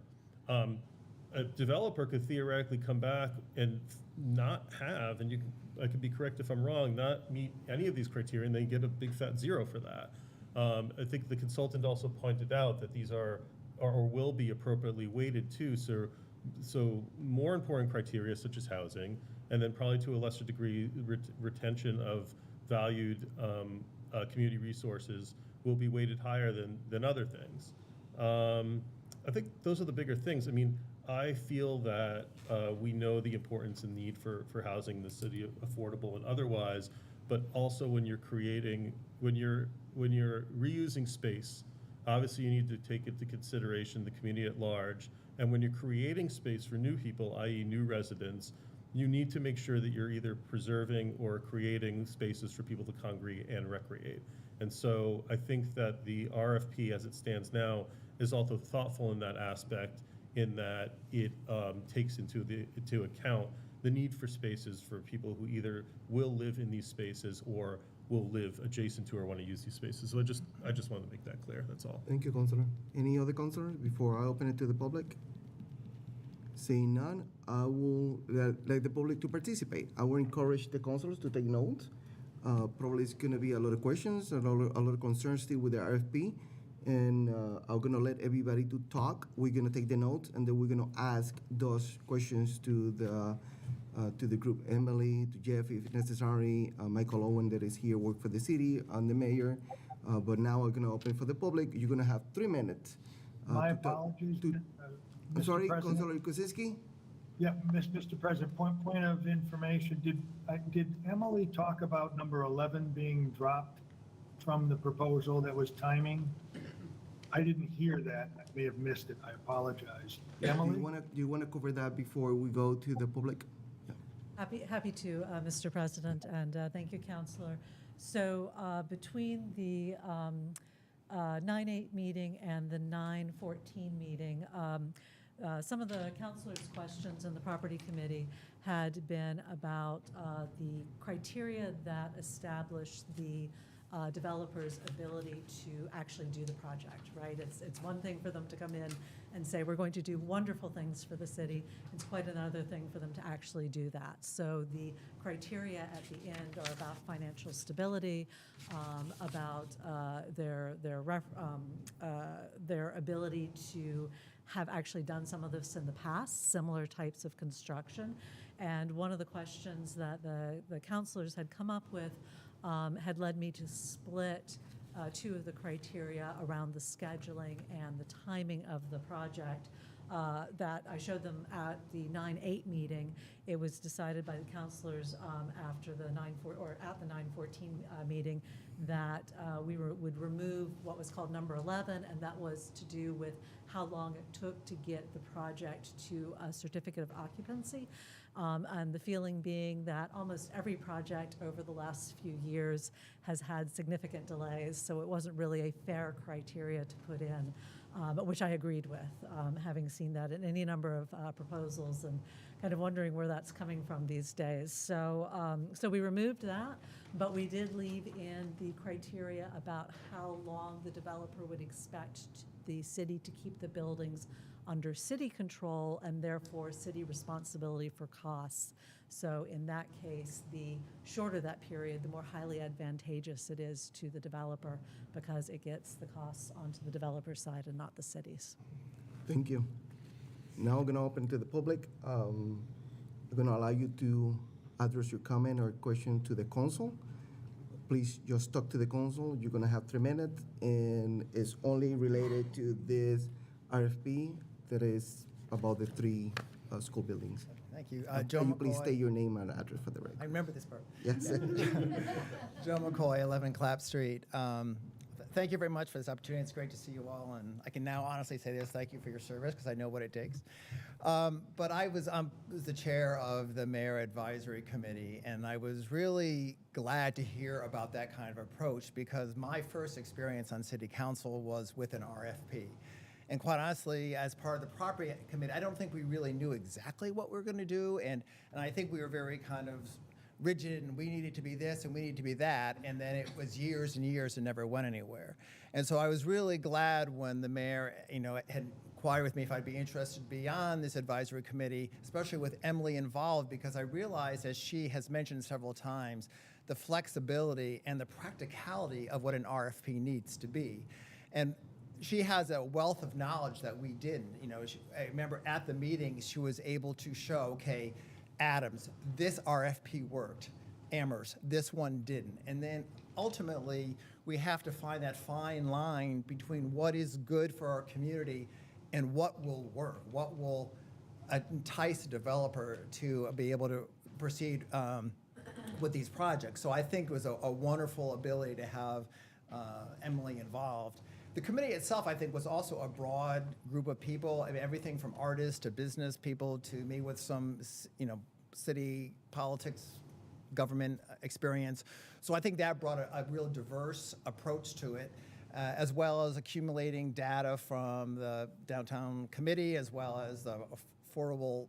A developer could theoretically come back and not have, and I could be correct if I'm wrong, not meet any of these criteria, and they get a big fat 0 for that. I think the consultant also pointed out that these are or will be appropriately weighted too. So more important criteria such as housing, and then probably to a lesser degree retention of valued community resources will be weighted higher than other things. I think those are the bigger things. I mean, I feel that we know the importance and need for housing in the city, affordable and otherwise, but also when you're reusing space, obviously you need to take into consideration the community at large. And when you're creating space for new people, i.e. new residents, you need to make sure that you're either preserving or creating spaces for people to congregate and recreate. And so I think that the RFP as it stands now is also thoughtful in that aspect, in that it takes into account the need for spaces for people who either will live in these spaces or will live adjacent to or want to use these spaces. So I just wanted to make that clear, that's all. thank you, Councilor. Any other councilors before I open it to the public? Seeing none, I will like the public to participate. I will encourage the councilors to take notes. Probably it's going to be a lot of questions, a lot of concerns still with the RFP, And I'm gonna let everybody to talk. We're gonna take the notes, and then we're gonna ask those questions to the group, Emily, to Jeff, if necessary, Michael Owen, that is here, work for the city, and the mayor. But now we're gonna open for the public. You're gonna have 3 minutes. My to talk- apologies, to- I'm Mr. sorry, President. Councilor Kozinski? Yeah, Mr. President, point of information, did Emily talk about number 11 being dropped from the proposal that was timing? I didn't hear that. I may have missed it. I apologize. Emily? Do you wanna cover that before we go to the public? Happy to, Mr. President, and thank you, Counselor. So between the 9/8 meeting and the 9/14 meeting, some of the counselors' questions in the property committee had been about the criteria that establish the developer's ability to actually do the project, right? It's one thing for them to come in and say, we're going to do wonderful things for the city. It's quite another thing for them to actually do that. So the criteria at the end are about financial stability, about their ability to have actually done some of this in the past, similar types of construction. And one of the questions that the counselors had come up with had led me to split 2 of the criteria around the scheduling and the timing of the project that I showed them at the 9/8 meeting. It was decided by the counselors after the 9/14 meeting that we would remove what was called number 11, and that was to do with how long it took to get the project to a certificate of occupancy. And the feeling being that almost every project over the last few years has had significant delays, so it wasn't really a fair criteria to put in, but which I agreed with, having seen that in any number of proposals and kind of wondering where that's coming from these days. So, so we removed that, but we did leave in the criteria about how long the developer would expect the city to keep the buildings under city control and therefore city responsibility for costs. So in that case, the shorter that period, the more highly advantageous it is to the developer because it gets the costs onto the developer side and not the city's. Thank you. Now we're gonna open to the public. We're gonna allow you to address your comment or question to the council. Please just talk to the council. You're gonna have 3 minutes, and it's only related to this RFP that is about the 3 school buildings. Thank you. Joe Can you please state your name and address for the record? I remember this part. Yes. Joe McCoy, 11 Clapp Street. Thank you very much for this opportunity. It's great to see you all, and I can now honestly say this: thank you for your service, because I know what it takes. But I was the chair of the Mayor Advisory Committee, and I was really glad to hear about that kind of approach, because my first experience on City Council was with an RFP. And quite honestly, as part of the property committee, I don't think we really knew exactly what we were going to do, and I think we were very kind of rigid, and we needed to be this and we needed to be that, and then it was years and years and never went anywhere. And so I was really glad when the mayor, had inquired with me if I'd be interested beyond this advisory committee, especially with Emily involved, because I realized, as she has mentioned several times, the flexibility and the practicality of what an RFP needs to be. And she has a wealth of knowledge that we didn't. I remember at the meeting, she was able to show, okay, Adams, this RFP worked. Amherst, this one didn't. And then ultimately, we have to find that fine line between what is good for our community and what will work, what will entice a developer to be able to proceed with these projects. So I think it was a wonderful ability to have Emily involved. The committee itself, I think, was also a broad group of people. I mean, everything from artists to business people to me with some, city politics, government experience. So I think that brought a real diverse approach to it, as well as accumulating data from the downtown committee, as well as the affordable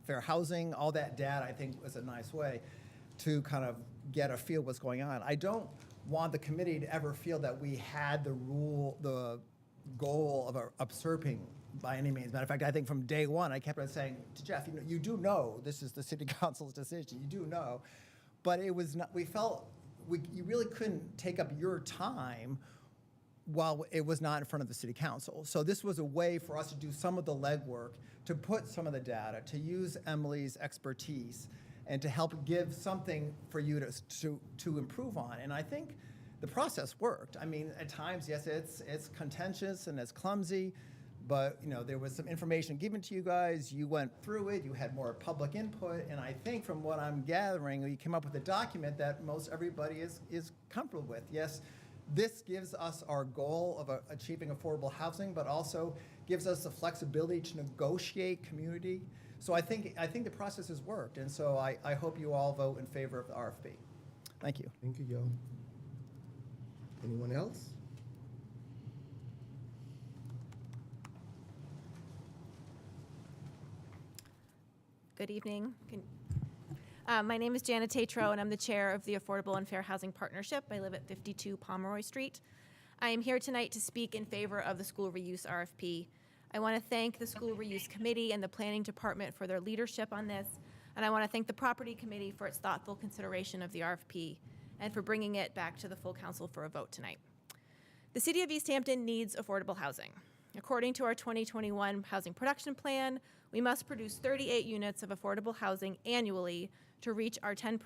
fair housing. All that data, I think, was a nice way to kind of get a feel what's going on. I don't want the committee to ever feel that we had the goal of usurping by any means. Matter of fact, I think from day one, I kept on saying to Jeff, you do know this is the city council's decision. You do know, but it was not. We felt you really couldn't take up your time while it was not in front of the city council. So this was a way for us to do some of the legwork, to put some of the data, to use Emily's expertise, and to help give something for you to improve on. And I think the process worked. I mean, at times, yes, it's contentious and it's clumsy, but there was some information given to you guys. You went through it. You had more public input, and I think from what I'm gathering, you came up with a document that most everybody is comfortable with. Yes, this gives us our goal of achieving affordable housing, but also gives us the flexibility to negotiate community. So I think the process has worked, and so I hope you all vote in favor of the RFP. Thank you. Thank you, Joe. Anyone else? Good evening. My name is Janet Tatro, and I'm the chair of the Affordable and Fair Housing Partnership. I live at 52 Pomeroy Street. I am here tonight to speak in favor of the school reuse RFP. I want to thank the School Reuse Committee and the Planning Department for their leadership on this, and I want to thank the Property Committee for its thoughtful consideration of the RFP and for bringing it back to the full council for a vote tonight. The City of Easthampton needs affordable housing. According to our 2021 Housing Production Plan, we must produce 38 units of affordable housing annually to reach our 10%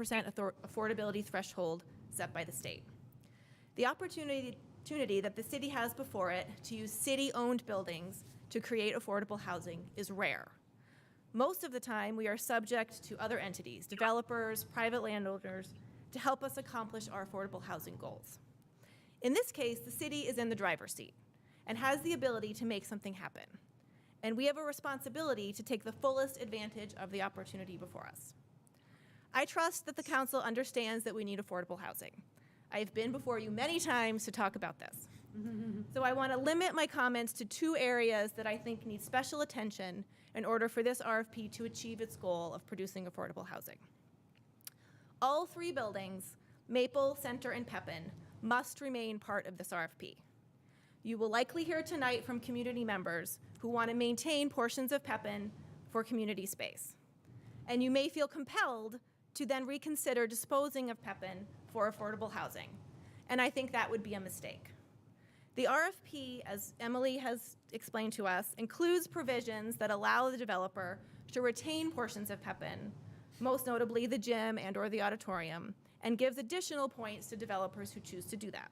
affordability threshold set by the state. The opportunity that the city has before it to use city-owned buildings to create affordable housing is rare. Most of the time, we are subject to other entities, developers, private landowners, to help us accomplish our affordable housing goals. In this case, the city is in the driver's seat and has the ability to make something happen. And we have a responsibility to take the fullest advantage of the opportunity before us. I trust that the council understands that we need affordable housing. I've been before you many times to talk about this. So I want to limit my comments to two areas that I think need special attention in order for this RFP to achieve its goal of producing affordable housing. All three buildings, Maple, Center, and Pepin, must remain part of this RFP. You will likely hear tonight from community members who want to maintain portions of Pepin for community space. And you may feel compelled to then reconsider disposing of Pepin for affordable housing. And I think that would be a mistake. The RFP, as Emily has explained to us, includes provisions that allow the developer to retain portions of Pepin, most notably the gym and/or the auditorium, and gives additional points to developers who choose to do that.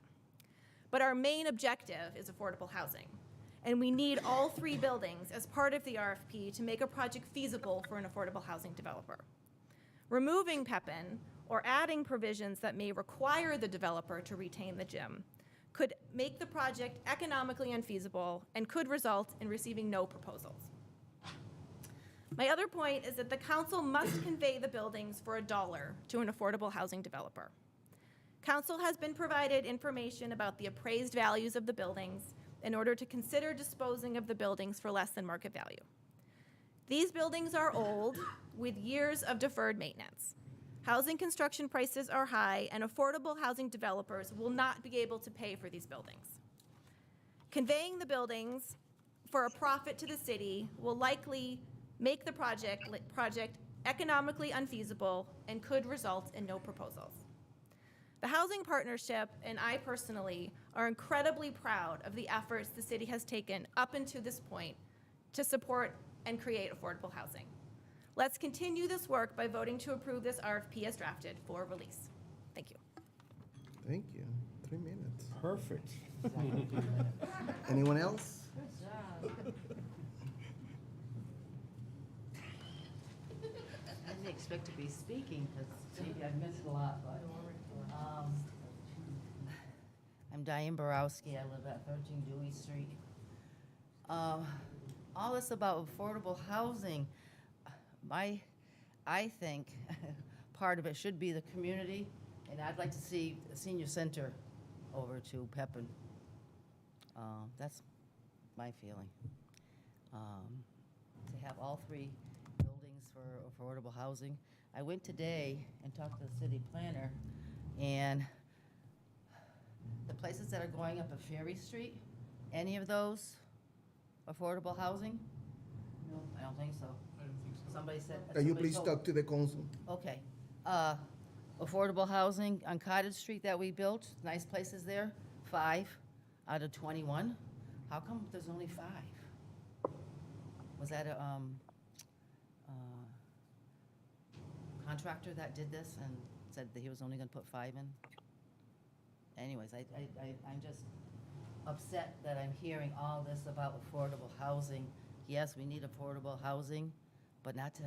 But our main objective is affordable housing, and we need all three buildings as part of the RFP to make a project feasible for an affordable housing developer. Removing Pepin or adding provisions that may require the developer to retain the gym could make the project economically unfeasible and could result in receiving no proposals. My other point is that the council must convey the buildings for $1 to an affordable housing developer. Council has been provided information about the appraised values of the buildings in order to consider disposing of the buildings for less than market value. These buildings are old, with years of deferred maintenance. Housing construction prices are high, and affordable housing developers will not be able to pay for these buildings. Conveying the buildings for a profit to the city will likely make the project economically unfeasible and could result in no proposals. The Housing Partnership and I personally are incredibly proud of the efforts the city has taken up until this point to support and create affordable housing. Let's continue this work by voting to approve this RFP as drafted for release. Thank you. Thank you. 3 minutes. Perfect. Anyone else? I didn't expect to be speaking because maybe I've missed a lot, but I'm Diane Borowski. I live at 13 Dewey Street. All this about affordable housing, I think part of it should be the community, and I'd like to see a senior center over to Pepin. That's my feeling. To have all three buildings for affordable housing. I went today and talked to the city planner, and the places that are going up a Ferry Street, any of those affordable housing? No, I don't think so. Somebody said. Can you somebody please told- talk to the council? Okay. Affordable housing on Cottage Street that we built, nice places there, 5. out of 21? How come there's only 5? Was that a contractor that did this and said that he was only gonna put 5 in? Anyways, I'm just upset that I'm hearing all this about affordable housing. Yes, we need affordable housing, but not to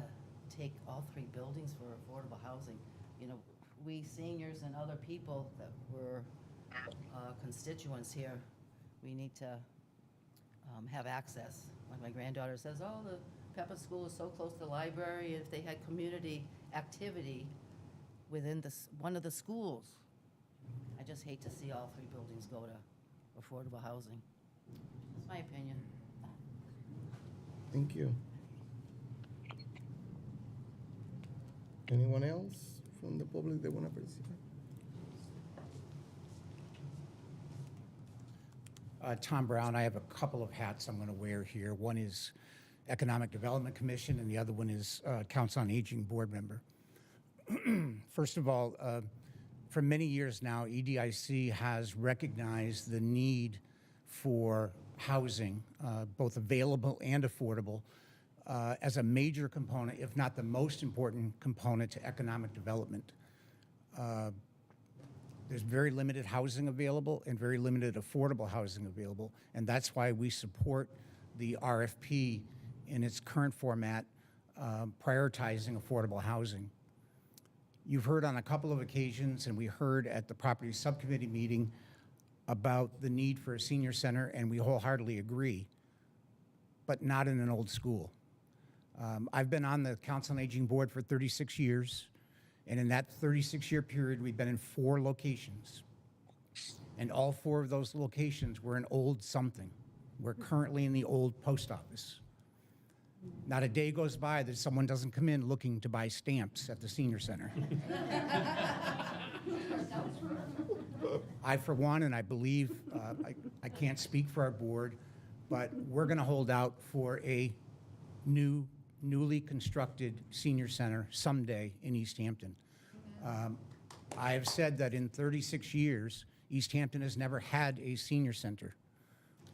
take all 3 buildings for affordable housing. You know, we seniors and other people that were constituents here, we need to have access. Like my granddaughter says, oh, the Pepper School is so close to the library. If they had community activity within one of the schools, I just hate to see all 3 buildings go to affordable housing. That's my opinion. Thank you. Anyone else from the public that want to participate? Tom Brown, I have a couple of hats I'm going to wear here. One is Economic Development Commission, and the other one is Council on Aging Board Member. First of all, for many years now, EDIC has recognized the need for housing, both available and affordable, as a major component, if not the most important component to economic development. There's very limited housing available and very limited affordable housing available, and that's why we support the RFP in its current format, prioritizing affordable housing. You've heard on a couple of occasions, and we heard at the Property Subcommittee meeting about the need for a senior center, and we wholeheartedly agree, but not in an old school. I've been on the Council on Aging Board for 36 years. And in that 36-year period, we've been in 4 locations. And all 4 of those locations were in old something. We're currently in the old post office. Not a day goes by that someone doesn't come in looking to buy stamps at the senior center. I, for one, and I believe, I can't speak for our board, but we're going to hold out for a newly constructed senior center someday in Easthampton. I have said that in 36 years, Easthampton has never had a senior center.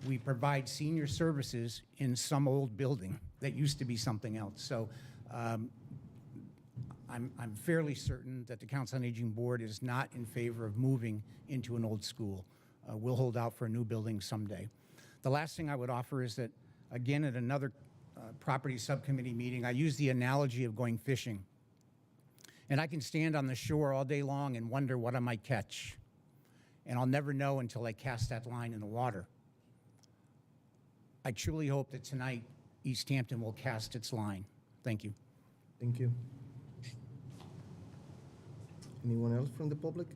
We provide senior services in some old building that used to be something else. So I'm fairly certain that the Council on Aging Board is not in favor of moving into an old school. We'll hold out for a new building someday. The last thing I would offer is that, again, at another property subcommittee meeting, I use the analogy of going fishing. And I can stand on the shore all day long and wonder what I might catch. And I'll never know until I cast that line in the water. I truly hope that tonight Easthampton will cast its line. Thank you. Thank you. Anyone else from the public?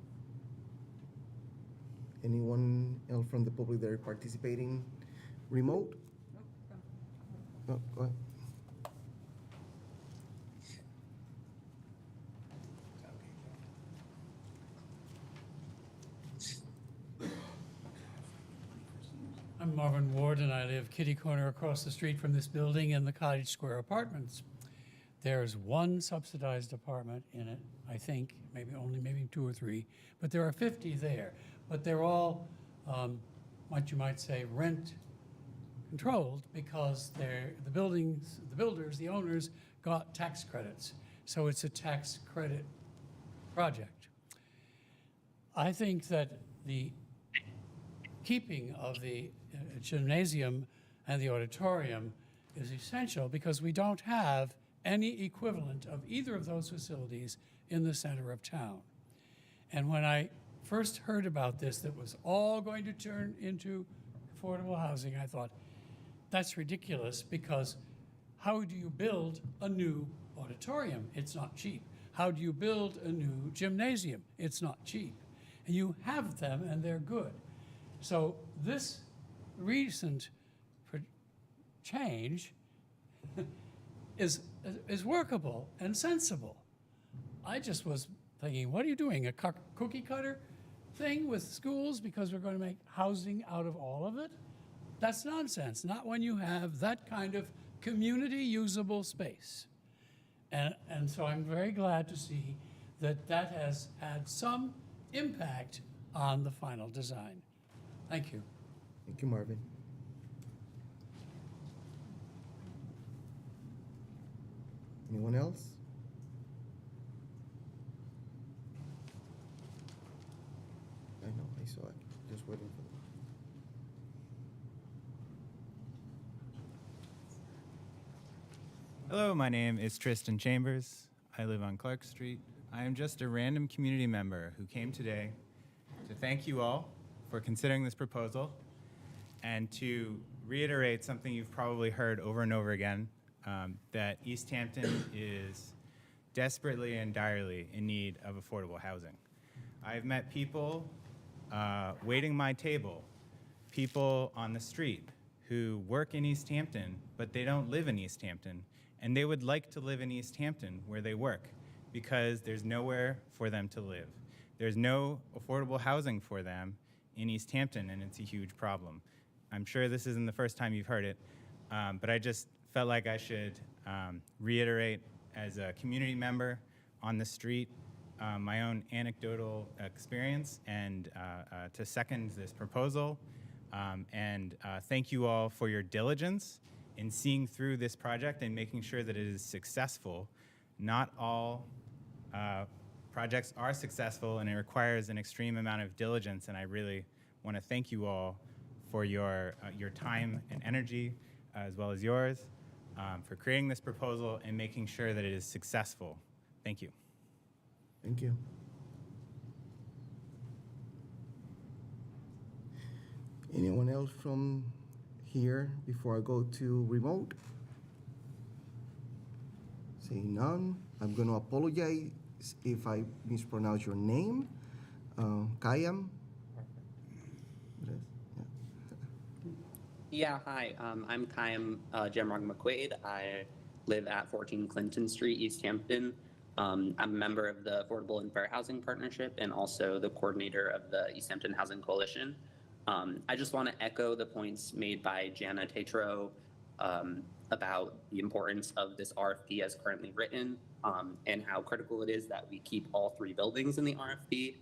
Anyone else from the public that are participating remote? No, go ahead. I'm Marvin Ward, and I live kitty corner across the street from this building in the Cottage Square Apartments. There's one subsidized apartment in it, I think, maybe 2 or 3, but there are 50 there. But they're all, what you might say, rent controlled, because the builders, the owners, got tax credits. So it's a tax credit project. I think that the keeping of the gymnasium and the auditorium is essential, because we don't have any equivalent of either of those facilities in the center of town. And when I first heard about this, that was all going to turn into affordable housing, I thought, that's ridiculous, because how do you build a new auditorium? It's not cheap. How do you build a new gymnasium? It's not cheap. And you have them, and they're good. So this recent change is workable and sensible. I just was thinking, what are you doing, a cookie cutter thing with schools because we're going to make housing out of all of it? That's nonsense, not when you have that kind of community usable space. And so I'm very glad to see that that has had some impact on the final design. Thank you. Thank you, Marvin. Anyone else? I know, I saw it. Just waiting for them. Hello, my name is Tristan Chambers. I live on Clark Street. I am just a random community member who came today to thank you all for considering this proposal and to reiterate something you've probably heard over and over again, that Easthampton is desperately and direly in need of affordable housing. I've met people waiting my table, people on the street who work in Easthampton, but they don't live in Easthampton, and they would like to live in Easthampton where they work because there's nowhere for them to live. There's no affordable housing for them in Easthampton, and it's a huge problem. I'm sure this isn't the first time you've heard it, but I just felt like I should reiterate as a community member on the street my own anecdotal experience and to second this proposal. And thank you all for your diligence in seeing through this project and making sure that it is successful. Not all projects are successful, and it requires an extreme amount of diligence, and I really want to thank you all for your time and energy, as well as yours, for creating this proposal and making sure that it is successful. Thank you. Thank you. Anyone else from here before I go to remote? Seeing none, I'm going to apologize if I mispronounce your name. Kayam? Yeah, hi. I'm Kayam Jamrog McQuaid. I live at 14 Clinton Street, Easthampton. I'm a member of the Affordable and Fair Housing Partnership and also the coordinator of the Easthampton Housing Coalition. I just want to echo the points made by Jana Tetro about the importance of this RFP as currently written and how critical it is that we keep all three buildings in the RFP.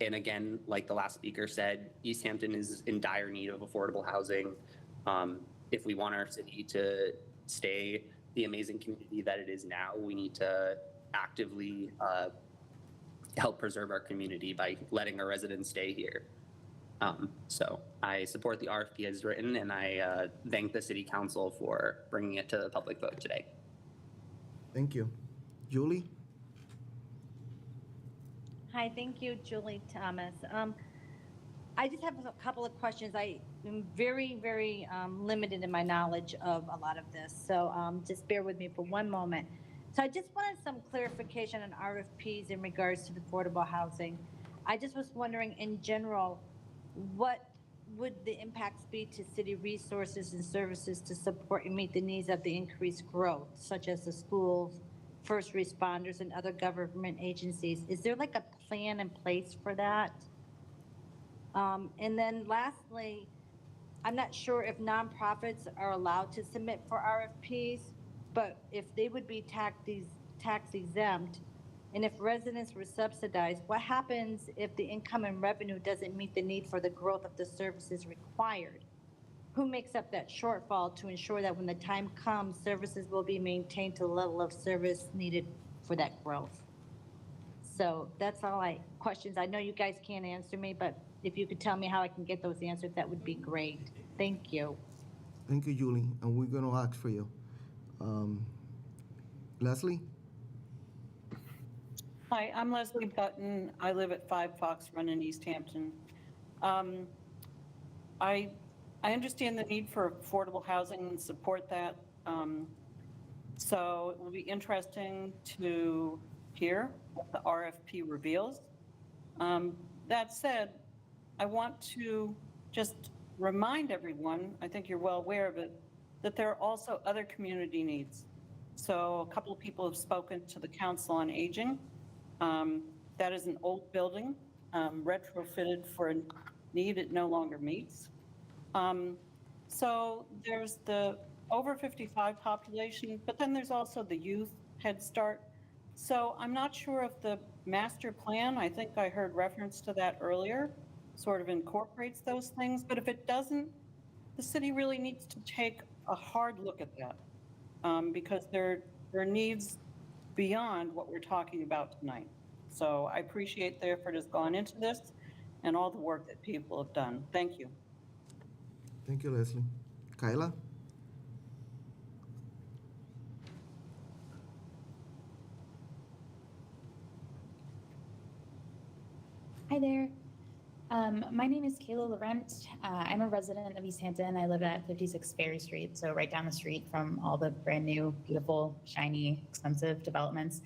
And again, like the last speaker said, Easthampton is in dire need of affordable housing. If we want our city to stay the amazing community that it is now, we need to actively help preserve our community by letting our residents stay here. So I support the RFP as written, and I thank the City Council for bringing it to the public vote today. Thank you. Julie? Hi, thank you, Julie Thomas. I just have a couple of questions. I am very, very limited in my knowledge of a lot of this, so just bear with me for one moment. So I just wanted some clarification on RFPs in regards to the affordable housing. I just was wondering, in general, what would the impacts be to city resources and services to support and meet the needs of the increased growth, such as the schools, first responders, and other government agencies? Is there like a plan in place for that? And then lastly, I'm not sure if nonprofits are allowed to submit for RFPs, but if they would be tax exempt, and if residents were subsidized, what happens if the income and revenue doesn't meet the need for the growth of the services required? Who makes up that shortfall to ensure that when the time comes, services will be maintained to the level of service needed for that growth? So that's all questions. I know you guys can't answer me, but if you could tell me how I can get those answered, that would be great. Thank you. Thank you, Julie. And we're going to ask for you. Leslie? Hi, I'm Leslie Button. I live at 5 Fox Run in Easthampton. I understand the need for affordable housing and support that. So it will be interesting to hear what the RFP reveals. That said, I want to just remind everyone, I think you're well aware of it, that there are also other community needs. So a couple of people have spoken to the Council on Aging. That is an old building, retrofitted for a need it no longer meets. So there's the over 55 population, but then there's also the youth Head Start. So I'm not sure if the master plan, I think I heard reference to that earlier, sort of incorporates those things, but if it doesn't, the city really needs to take a hard look at that, because there are needs beyond what we're talking about tonight. So I appreciate the effort that's gone into this and all the work that people have done. Thank you. Thank you, Leslie. Kyla? Hi there. My name is Kayla Laurent. I'm a resident of Easthampton. I live at 56 Ferry Street, so right down the street from all the brand new, beautiful, shiny, expensive developments.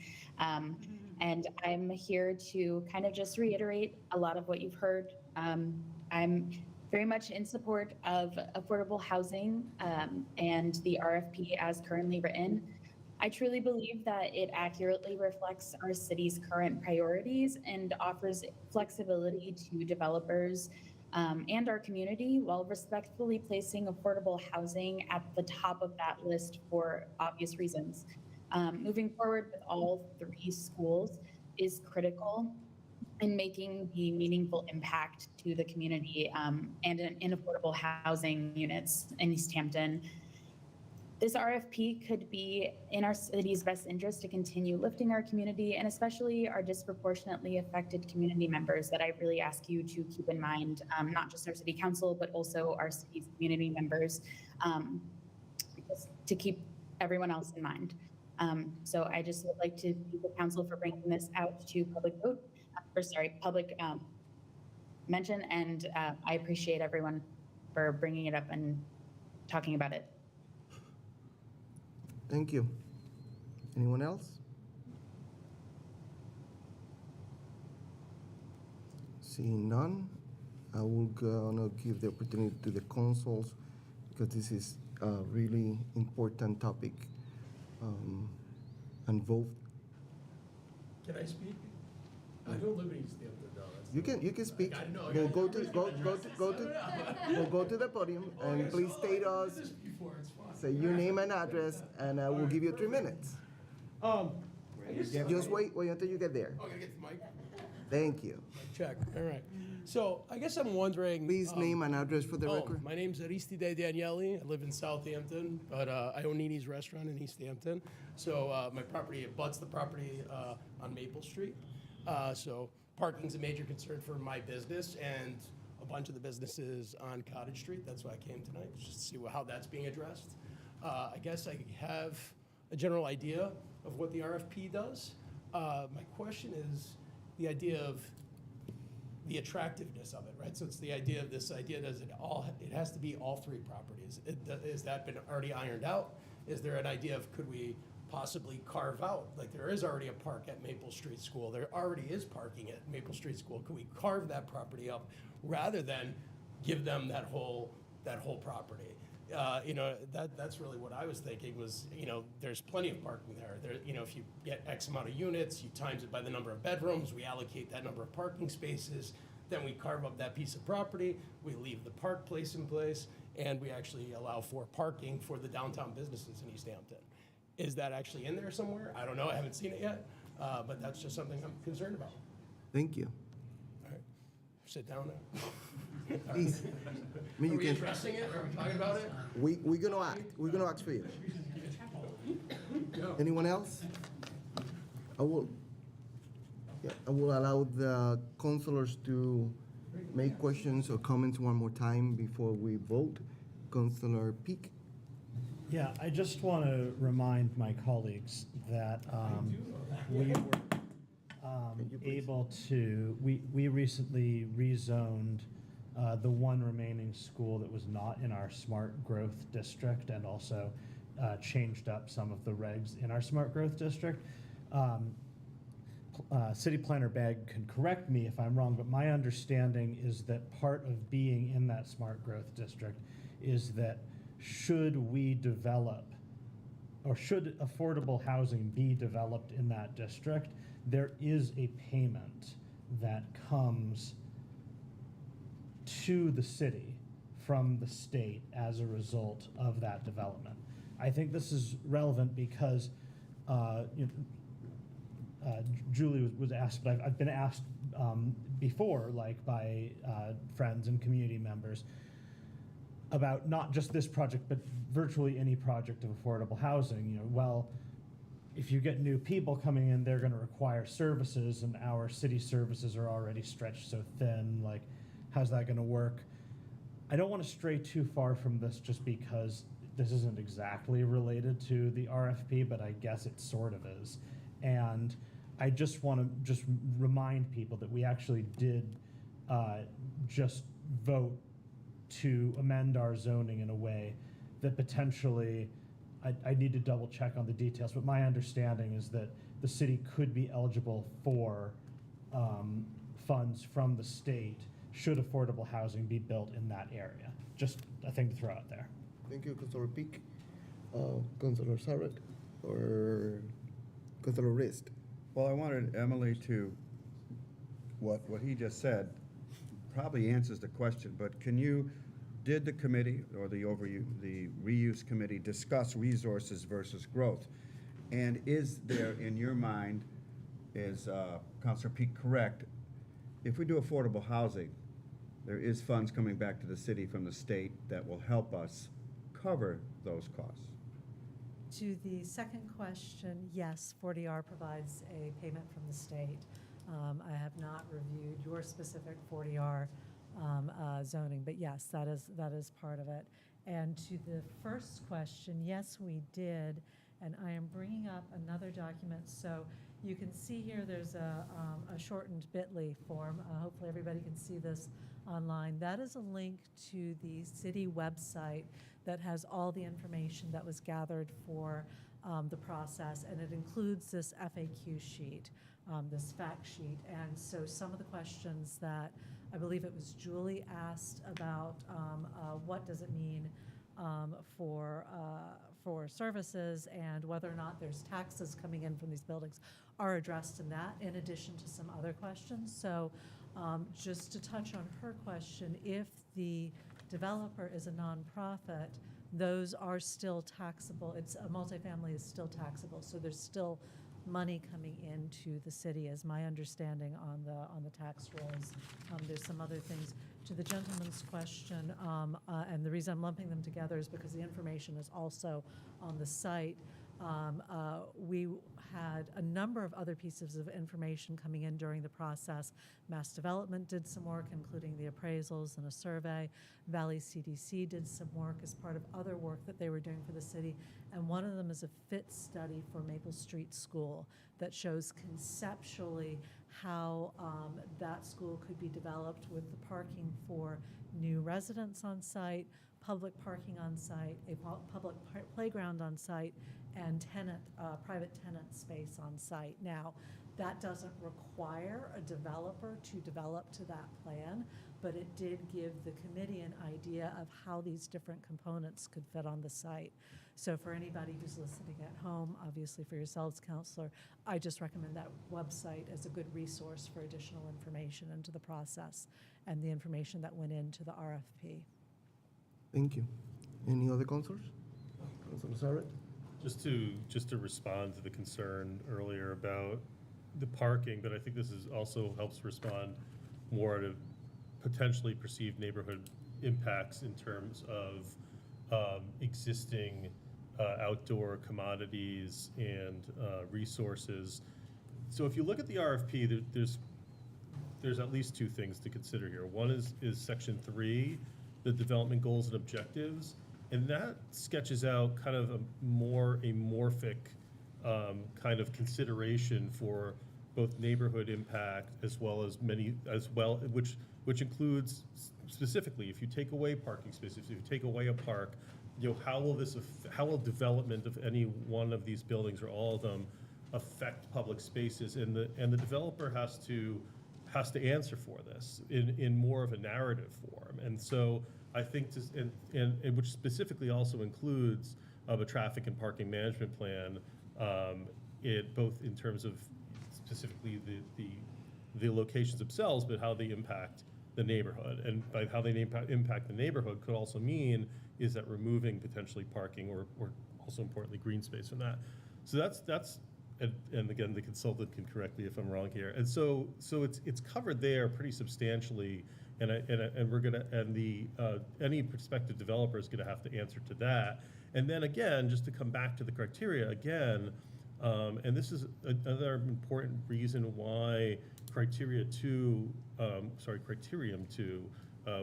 And I'm here to kind of just reiterate a lot of what you've heard. I'm very much in support of affordable housing and the RFP as currently written. I truly believe that it accurately reflects our city's current priorities and offers flexibility to developers and our community while respectfully placing affordable housing at the top of that list for obvious reasons. Moving forward with all 3 schools is critical in making the meaningful impact to the community and in affordable housing units in Easthampton. This RFP could be in our city's best interest to continue lifting our community and especially our disproportionately affected community members that I really ask you to keep in mind, not just our city council, but also our city's community members, to keep everyone else in mind. So I just would like to thank the council for bringing this out to public vote, public mention, and I appreciate everyone for bringing it up and talking about it. Thank you. Anyone else? Seeing none, I will gonna give the opportunity to the consuls because this is a really important topic. And vote. Can I speak? I don't live in Easthampton, no. You can speak. I know. Well, go to the podium and please state us. Say your name and address, and I will give you 3 minutes. Just wait until you get there. Oh, I gotta get the mic? Thank you. Check, all right. So I guess I'm wondering. Please name and address for the record. My name's Aristide Daniele. I live in Southampton, but I own Nini's Restaurant in Easthampton. So my property abuts the property on Maple Street. So parking's a major concern for my business and a bunch of the businesses on Cottage Street. That's why I came tonight, just to see how that's being addressed. I guess I have a general idea of what the RFP does. My question is the idea of the attractiveness of it, right? So it's the idea of this idea, it has to be all 3 properties. Has that been already ironed out? Is there an idea of could we possibly carve out, like there is already a park at Maple Street School, there already is parking at Maple Street School, could we carve that property up rather than give them that whole property? That's really what I was thinking was, there's plenty of parking there. If you get X amount of units, you times it by the number of bedrooms, we allocate that number of parking spaces, then we carve up that piece of property, we leave the park place in place, and we actually allow for parking for the downtown businesses in Easthampton. Is that actually in there somewhere? I don't know, I haven't seen it yet, but that's just something I'm concerned about. Thank you. All right, sit down now. Please. Are we addressing it? Are we talking about it? We're gonna ask for you. Anyone else? I will allow the councilors to make questions or comments one more time before we vote. Councilor Peak. Yeah, I just want to remind my colleagues that we were we recently rezoned the one remaining school that was not in our smart growth district and also changed up some of the regs in our smart growth district. City Planner Bagg can correct me if I'm wrong, but my understanding is that part of being in that smart growth district is that should we develop or should affordable housing be developed in that district, there is a payment that comes to the city from the state as a result of that development. I think this is relevant because Julie was asked, but I've been asked before, like by friends and community members, about not just this project, but virtually any project of affordable housing. You know, well, if you get new people coming in, they're going to require services, and our city services are already stretched so thin. Like, how's that going to work? I don't want to stray too far from this just because this isn't exactly related to the RFP, but I guess it sort of is. And I just want to just remind people that we actually did just vote to amend our zoning in a way that potentially, I need to double check on the details, but my understanding is that the city could be eligible for funds from the state should affordable housing be built in that area. Just a thing to throw out there. Thank you, Councilor Peak. Councilor Sarek or Councilor Rist? Well, I wanted Emily to, what he just said probably answers the question, but did the committee or the reuse committee discuss resources versus growth? And is there, in your mind, is Councilor Peak correct, if we do affordable housing, there is funds coming back to the city from the state that will help us cover those costs? To the second question, yes, 40R provides a payment from the state. I have not reviewed your specific 40R zoning, but yes, that is part of it. And to the first question, yes, we did, and I am bringing up another document. So you can see here there's a shortened bit.ly form. Hopefully everybody can see this online. That is a link to the city website that has all the information that was gathered for the process, and it includes this FAQ sheet, this fact sheet. And so some of the questions that I believe it was Julie asked about what does it mean for services and whether or not there's taxes coming in from these buildings are addressed in that, in addition to some other questions. So just to touch on her question, if the developer is a nonprofit, those are still taxable. It's a multifamily is still taxable, so there's still money coming into the city, as my understanding on the tax rolls. There's some other things. To the gentleman's question, and the reason I'm lumping them together is because the information is also on the site. We had a number of other pieces of information coming in during the process. Mass Development did some work, including the appraisals and a survey. Valley CDC did some work as part of other work that they were doing for the city. And one of them is a fit study for Maple Street School that shows conceptually how that school could be developed with the parking for new residents on site, public parking on site, a public playground on site, and private tenant space on site. Now, that doesn't require a developer to develop to that plan, but it did give the committee an idea of how these different components could fit on the site. So for anybody who's listening at home, obviously for yourselves, Counselor, I just recommend that website as a good resource for additional information into the process and the information that went into the RFP. Thank you. Any other councilors? Councilor Sarek? Just to respond to the concern earlier about the parking, but I think this is also helps respond more to potentially perceived neighborhood impacts in terms of existing outdoor commodities and resources. So if you look at the RFP, there's at least two things to consider here. One is Section 3, the development goals and objectives. And that sketches out kind of a more amorphic kind of consideration for both neighborhood impact as well, which includes specifically if you take away parking spaces, if you take away a park, how will development of any one of these buildings or all of them affect public spaces, and the developer has to answer for this in more of a narrative form. And so I think, and which specifically also includes a traffic and parking management plan, both in terms of specifically the locations themselves, but how they impact the neighborhood. And by how they impact the neighborhood could also mean is that removing potentially parking or also importantly green space from that. So that's and again, the consultant can correct me if I'm wrong here. And so it's covered there pretty substantially, and we're gonna, and the any prospective developer is gonna have to answer to that. And then again, just to come back to the criteria again, and this is another important reason why Criterium 2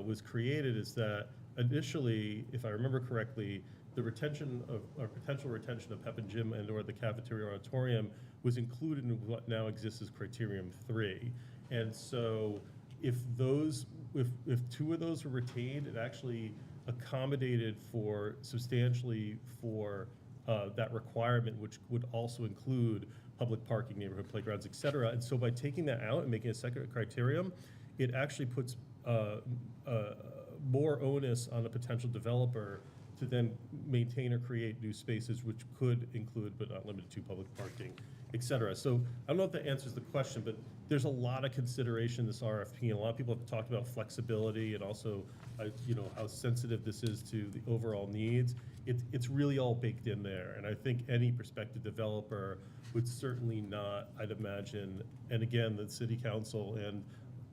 was created, is that initially, if I remember correctly, the retention of, or potential retention of Pep and Gym and or the cafeteria auditorium was included in what now exists as Criterium 3. And so if two of those were retained, it actually accommodated for substantially for that requirement, which would also include public parking, neighborhood playgrounds, et cetera. And so by taking that out and making a second criterion, it actually puts more onus on a potential developer to then maintain or create new spaces, which could include, but not limited to, public parking, et cetera. So I don't know if that answers the question, but there's a lot of consideration in this RFP, and a lot of people have talked about flexibility and also, how sensitive this is to the overall needs. It's really all baked in there, and I think any prospective developer would certainly not, I'd imagine, and again, the city council and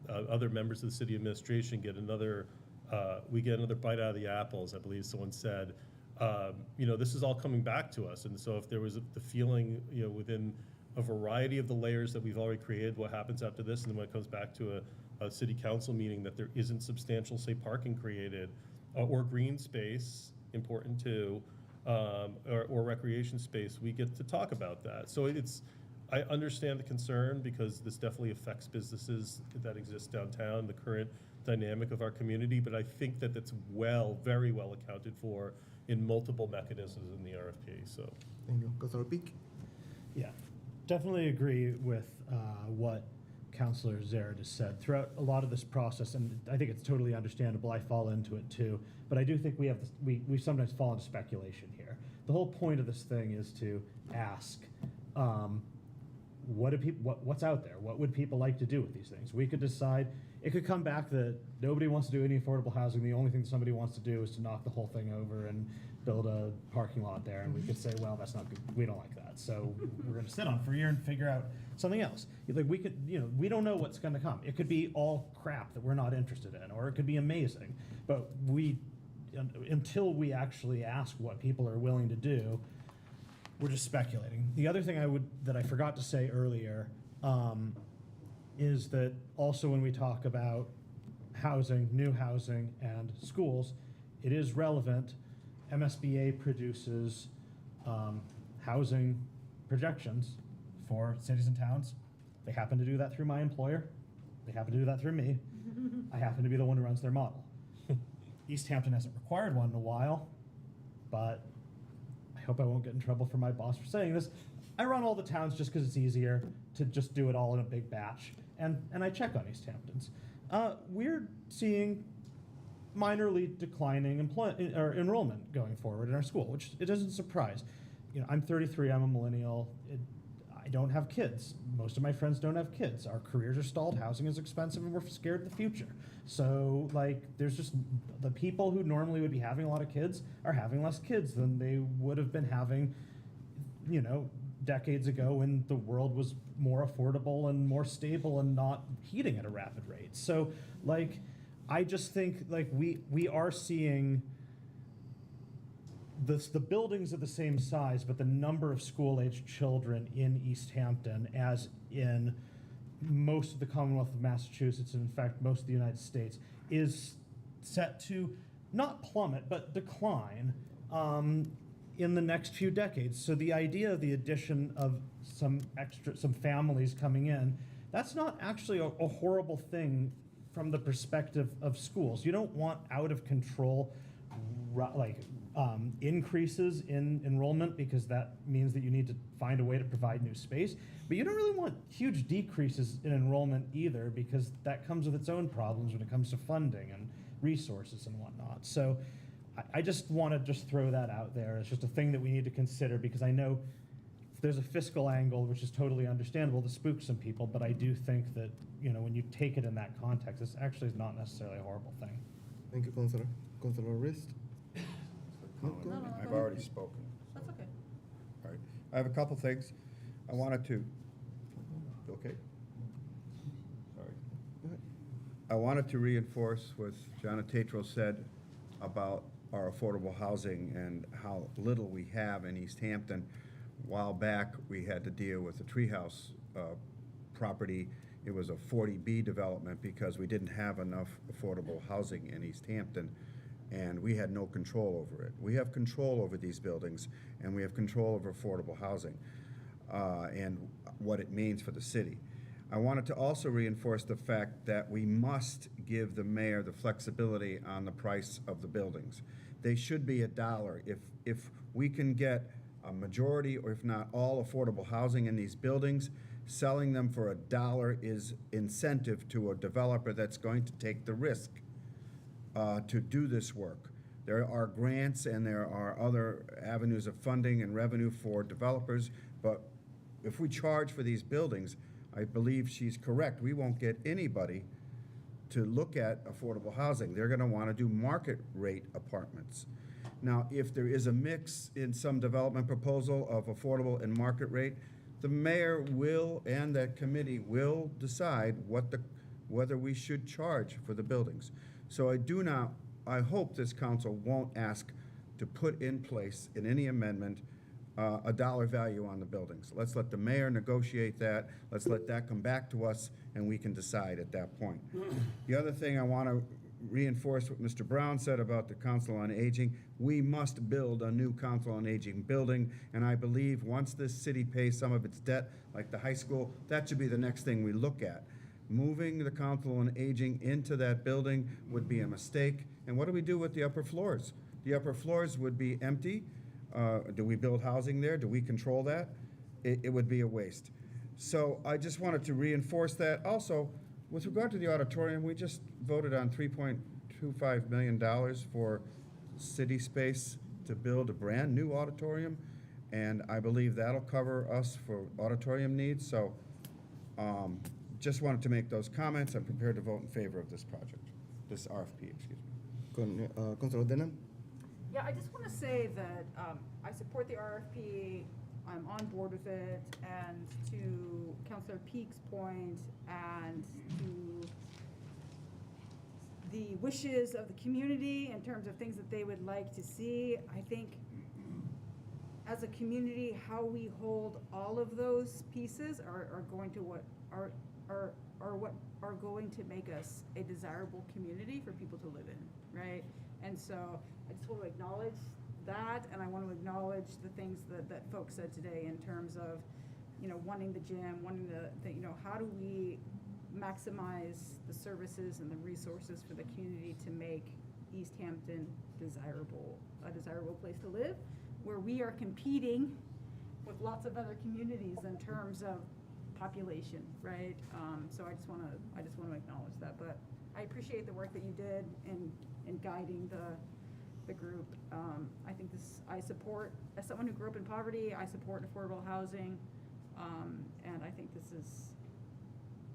other members of the city administration get another, we get another bite out of the apple, as I believe someone said. This is all coming back to us, and so if there was the feeling, within a variety of the layers that we've already created, what happens after this, and then when it comes back to a city council meeting, that there isn't substantial, say, parking created, or green space, important too, or recreation space, we get to talk about that. So I understand the concern, because this definitely affects businesses that exist downtown, the current dynamic of our community, but I think that that's very well accounted for in multiple mechanisms in the RFP, so. Thank you. Councilor Peak? Yeah, definitely agree with what Councilor Zared has said. Throughout a lot of this process, and I think it's totally understandable, I fall into it too, but I do think we sometimes fall into speculation here. The whole point of this thing is to ask, what's out there? What would people like to do with these things? We could decide, it could come back that nobody wants to do any affordable housing. The only thing somebody wants to do is to knock the whole thing over and build a parking lot there. And we could say, well, that's not good. We don't like that. So we're going to sit on it for a year and figure out something else. Like we could, we don't know what's going to come. It could be all crap that we're not interested in, or it could be amazing. But until we actually ask what people are willing to do, we're just speculating. The other thing that I forgot to say earlier is that also when we talk about housing, new housing, and schools, it is relevant. MSBA produces housing projections for cities and towns. They happen to do that through my employer. They happen to do that through me. I happen to be the one who runs their model. Easthampton hasn't required one in a while, but I hope I won't get in trouble for my boss for saying this. I run all the towns just because it's easier to just do it all in a big batch, and I check on Easthampton's. We're seeing minorly declining enrollment going forward in our school, which it doesn't surprise. I'm 33, I'm a millennial. I don't have kids. Most of my friends don't have kids. Our careers are stalled, housing is expensive, and we're scared of the future. So, there's just, the people who normally would be having a lot of kids are having less kids than they would have been having, decades ago when the world was more affordable and more stable and not heating at a rapid rate. So, I just think, we are seeing the buildings are the same size, but the number of school-aged children in Easthampton, as in most of the Commonwealth of Massachusetts, and in fact most of the United States, is set to not plummet, but decline in the next few decades. So the idea of the addition of some families coming in, that's not actually a horrible thing from the perspective of schools. You don't want out of control increases in enrollment, because that means that you need to find a way to provide new space. But you don't really want huge decreases in enrollment either, because that comes with its own problems when it comes to funding and resources and whatnot. So I just want to throw that out there. It's just a thing that we need to consider, because I know there's a fiscal angle, which is totally understandable, to spook some people, but I do think that, when you take it in that context, this actually is not necessarily a horrible thing. Thank you, Councilor. Councilor Rist? I've already spoken. That's okay. All right. I have a couple things. I wanted to, okay? Sorry. I wanted to reinforce what Jana Tatro said about our affordable housing and how little we have in East Hampton. A while back, we had to deal with the Treehouse property. It was a 40B development because we didn't have enough affordable housing in East Hampton, and we had no control over it. We have control over these buildings, and we have control over affordable housing and what it means for the city. I wanted to also reinforce the fact that we must give the mayor the flexibility on the price of the buildings. They should be $1. If we can get a majority, or if not all, affordable housing in these buildings, selling them for $1 is incentive to a developer that's going to take the risk to do this work. There are grants and there are other avenues of funding and revenue for developers, but if we charge for these buildings, I believe she's correct. We won't get anybody to look at affordable housing. They're going to want to do market rate apartments. Now, if there is a mix in some development proposal of affordable and market rate, the mayor will, and that committee will decide whether we should charge for the buildings. So I hope this council won't ask to put in place in any amendment a dollar value on the buildings. Let's let the mayor negotiate that. Let's let that come back to us, and we can decide at that point. The other thing I want to reinforce what Mr. Brown said about the Council on Aging. We must build a new Council on Aging building, and I believe once this city pays some of its debt, like the high school, that should be the next thing we look at. Moving the Council on Aging into that building would be a mistake. And what do we do with the upper floors? The upper floors would be empty. Do we build housing there? Do we control that? It would be a waste. So I just wanted to reinforce that. Also, with regard to the auditorium, we just voted on $3.25 million for city space to build a brand new auditorium, and I believe that'll cover us for auditorium needs. So just wanted to make those comments. I'm prepared to vote in favor of this project, this RFP, excuse me. Councilor Denham? Yeah, I just want to say that I support the RFP. I'm on board with it, and to Councilor Peak's point, and to the wishes of the community in terms of things that they would like to see, I think as a community, how we hold all of those pieces are going to what are going to make us a desirable community for people to live in, right? And so I just want to acknowledge that, and I want to acknowledge the things that folks said today in terms of, wanting the gym, wanting how do we maximize the services and the resources for the community to make East Hampton a desirable place to live, where we are competing with lots of other communities in terms of population, right? So I just want to acknowledge that, but I appreciate the work that you did in guiding the group. I think I support, as someone who grew up in poverty, I support affordable housing, and I think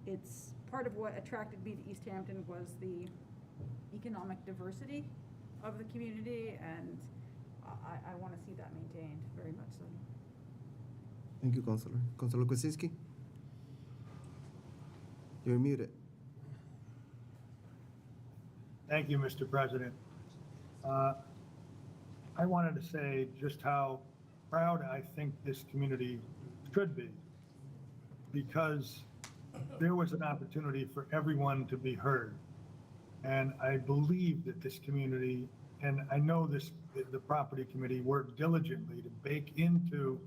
it's part of what attracted me to East Hampton was the economic diversity of the community, and I want to see that maintained very much so. Thank you, Councilor. Councilor Kwasinski? You're muted. Thank you, Mr. President. I wanted to say just how proud I think this community should be, because there was an opportunity for everyone to be heard. And I believe that this community, and I know the property committee worked diligently to bake into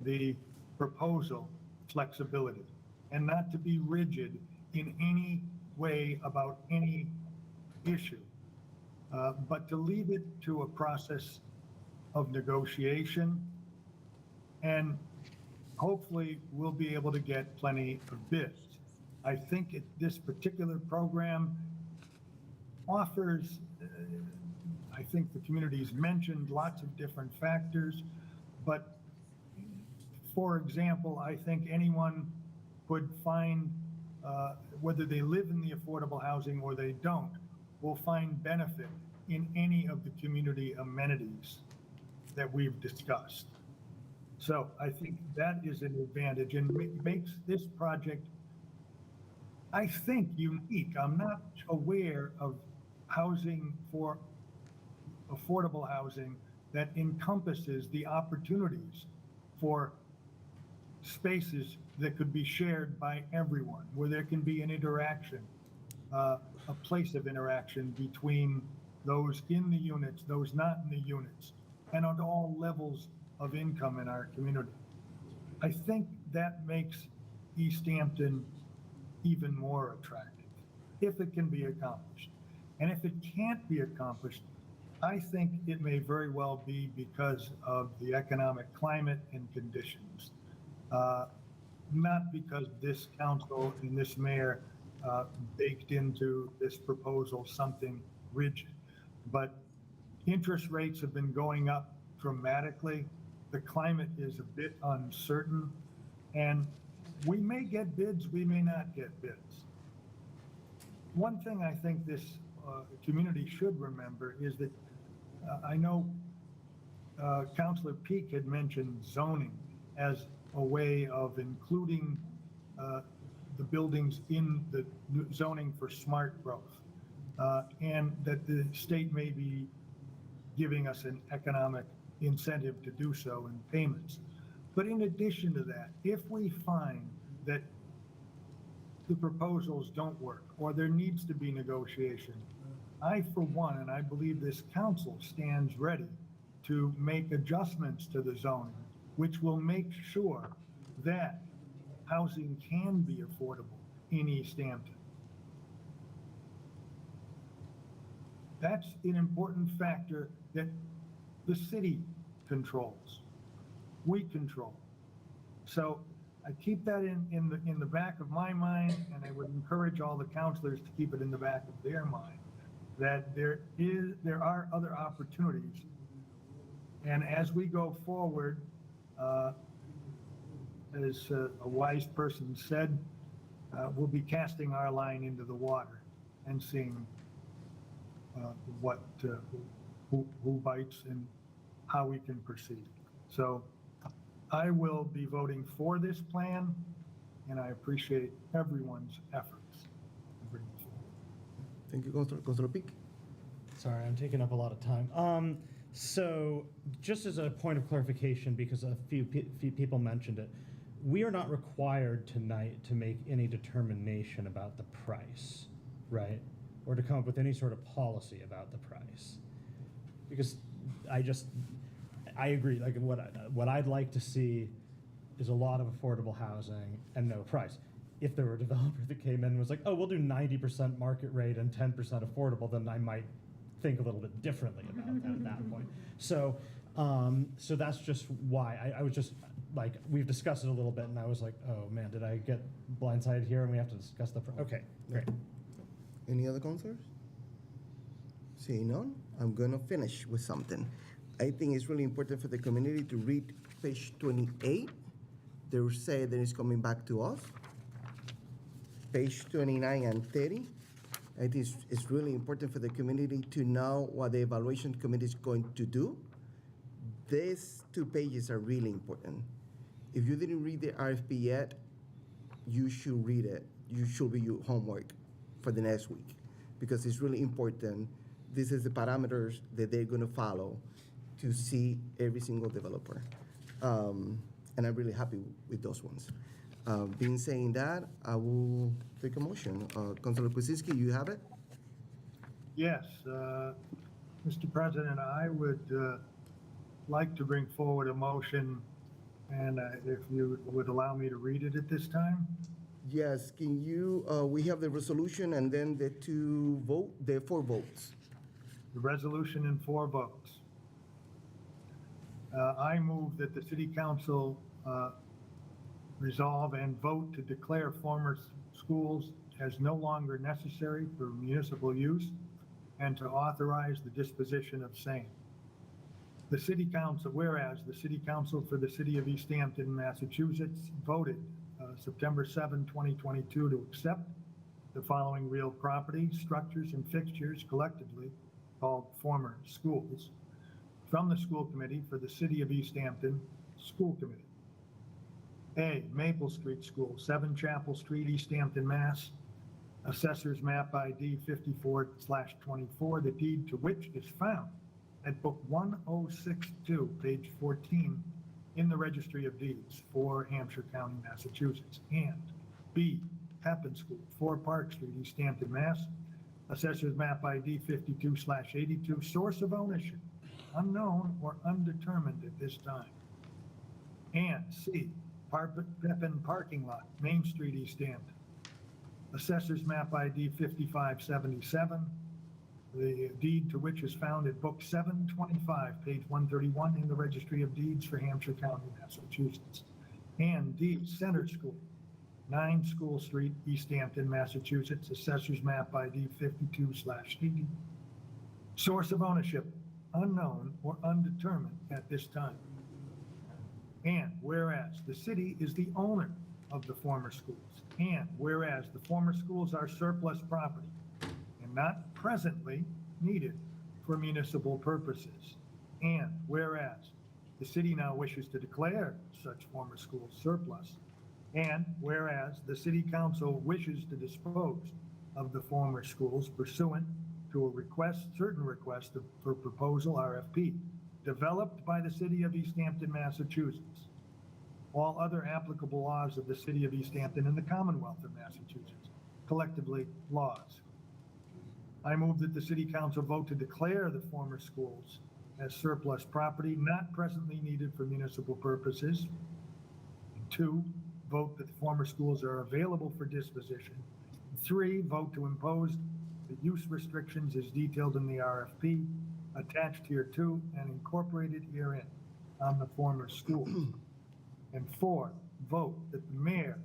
the proposal flexibility and not to be rigid in any way about any issue, but to leave it to a process of negotiation, and hopefully we'll be able to get plenty of bids. I think this particular program offers, I think the community's mentioned lots of different factors, but for example, I think anyone could find, whether they live in the affordable housing or they don't, will find benefit in any of the community amenities that we've discussed. So I think that is an advantage and makes this project, I think, unique. I'm not aware of housing for affordable housing that encompasses the opportunities for spaces that could be shared by everyone, where there can be an interaction, a place of interaction between those in the units, those not in the units, and on all levels of income in our community. I think that makes Easthampton even more attractive, if it can be accomplished. And if it can't be accomplished, I think it may very well be because of the economic climate and conditions, not because this council and this mayor baked into this proposal something rigid. But interest rates have been going up dramatically. The climate is a bit uncertain, and we may get bids, we may not get bids. One thing I think this community should remember is that I know Councilor Peak had mentioned zoning as a way of including the buildings in the zoning for smart growth, and that the state may be giving us an economic incentive to do so in payments. But in addition to that, if we find that the proposals don't work or there needs to be negotiation, I, for one, and I believe this council stands ready to make adjustments to the zoning, which will make sure that housing can be affordable in Easthampton. That's an important factor that the city controls. We control. So I keep that in the back of my mind, and I would encourage all the councilors to keep it in the back of their mind, that there are other opportunities. And as we go forward, as a wise person said, we'll be casting our line into the water and seeing who bites and how we can proceed. So I will be voting for this plan, and I appreciate everyone's efforts. Thank you, Councilor Peak. Sorry, I'm taking up a lot of time. So just as a point of clarification, because a few people mentioned it, we are not required tonight to make any determination about the price, right? Or to come up with any sort of policy about the price. Because I agree, like what I'd like to see is a lot of affordable housing and no price. If there were a developer that came in and was like, oh, we'll do 90% market rate and 10% affordable, then I might think a little bit differently about that at that point. So that's just why I was just like, we've discussed it a little bit, and I was like, oh man, did I get blindsided here? And we have to discuss the. Okay, great. Any other councilors? Seeing none, I'm gonna finish with something. I think it's really important for the community to read page 28. They say that it's coming back to us. Page 29 and 30. I think it's really important for the community to know what the evaluation committee is going to do. These 2 pages are really important. If you didn't read the RFP yet, you should read it. You should do your homework for the next week, because it's really important. This is the parameters that they're gonna follow to see every single developer. And I'm really happy with those ones. Being saying that, I will take a motion. Councilor Kuczynski, you have it? Yes, Mr. President, I would like to bring forward a motion, and if you would allow me to read it at this time? Yes, can you, we have the resolution and then the 4 votes. The resolution and 4 votes. I move that the City Council resolve and vote to declare former schools as no longer necessary for municipal use and to authorize the disposition of same. The City Council, whereas the City Council for the City of Easthampton, Massachusetts voted September 7, 2022 to accept the following real property, structures, and fixtures collectively called former schools from the school committee for the City of Easthampton, School Committee. A, Maple Street School, 7 Chapel Street, Easthampton, Mass. Assessor's Map ID 54/24, the deed to which is found at Book 1062, page 14, in the Registry of Deeds for Hampshire County, Massachusetts. And B, Pepin School, 4 Park Street, Easthampton, Mass. Assessor's Map ID 52/82, source of ownership unknown or undetermined at this time. And C, Pepin Parking Lot, Main Street, Easthampton. Assessor's Map ID 5577, the deed to which is found at Book 725, page 131 in the Registry of Deeds for Hampshire County, Massachusetts. And D, Center School, 9 School Street, Easthampton, Massachusetts. Assessor's Map ID 52/80. Source of ownership unknown or undetermined at this time. And whereas the city is the owner of the former schools, and whereas the former schools are surplus property and not presently needed for municipal purposes, and whereas the city now wishes to declare such former schools surplus, and whereas the city council wishes to dispose of the former schools pursuant to a certain request for proposal RFP developed by the city of Easthampton, Massachusetts. All other applicable laws of the city of Easthampton and the Commonwealth of Massachusetts, collectively laws. I move that the city council vote to declare the former schools as surplus property not presently needed for municipal purposes. 2, vote that the former schools are available for disposition. 3, vote to impose the use restrictions as detailed in the RFP attached here to and incorporated herein on the former schools. And 4, vote that the mayor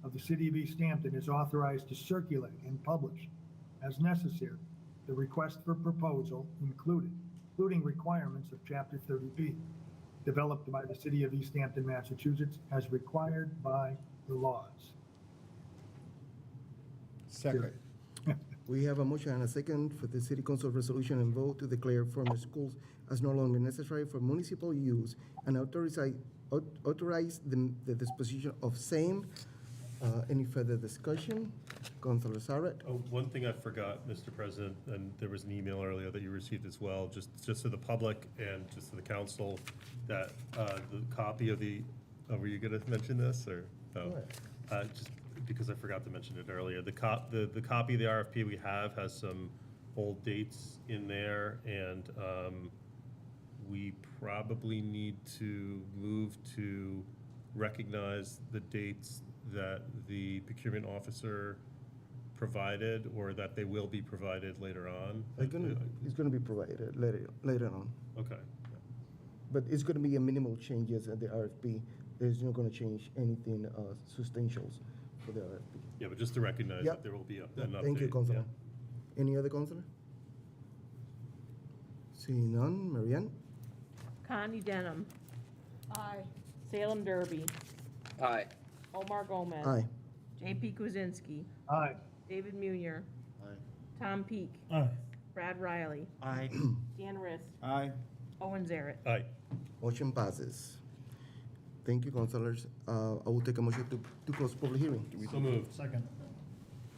of the city of Easthampton is authorized to circulate and publish as necessary the request for proposal including requirements of Chapter 30B, developed by the city of Easthampton, Massachusetts, as required by the laws. Second. We have a motion and a second for the city council resolution and vote to declare former schools as no longer necessary for municipal use and authorize the disposition of same. Any further discussion? Councilor Saret? Oh, one thing I forgot, Mr. President, and there was an email earlier that you received as well, just to the public and just to the council, that the copy of the, were you going to mention this, or? No? Just because I forgot to mention it earlier. The copy of the RFP we have has some old dates in there, and we probably need to move to recognize the dates that the procurement officer provided, or that they will be provided later on. It's going to be provided later on. Okay. But it's going to be a minimal changes at the RFP. There's not going to change anything substantial for the RFP. Yeah, but just to recognize that there will be an update. Thank you, Councilor. Any other Councilor? Seeing none, Marianne? Connie Denham. Aye. Salem Derby. Aye. Omar Gomez. Aye. JP Kuzinski. Aye. David Munier. Aye. Tom Peak. Aye. Brad Riley. Aye. Dan Rist. Aye. Owen Zaret. Aye. Motion passes. Thank you, councilors. I will take a motion to close public hearing. So moved. Second.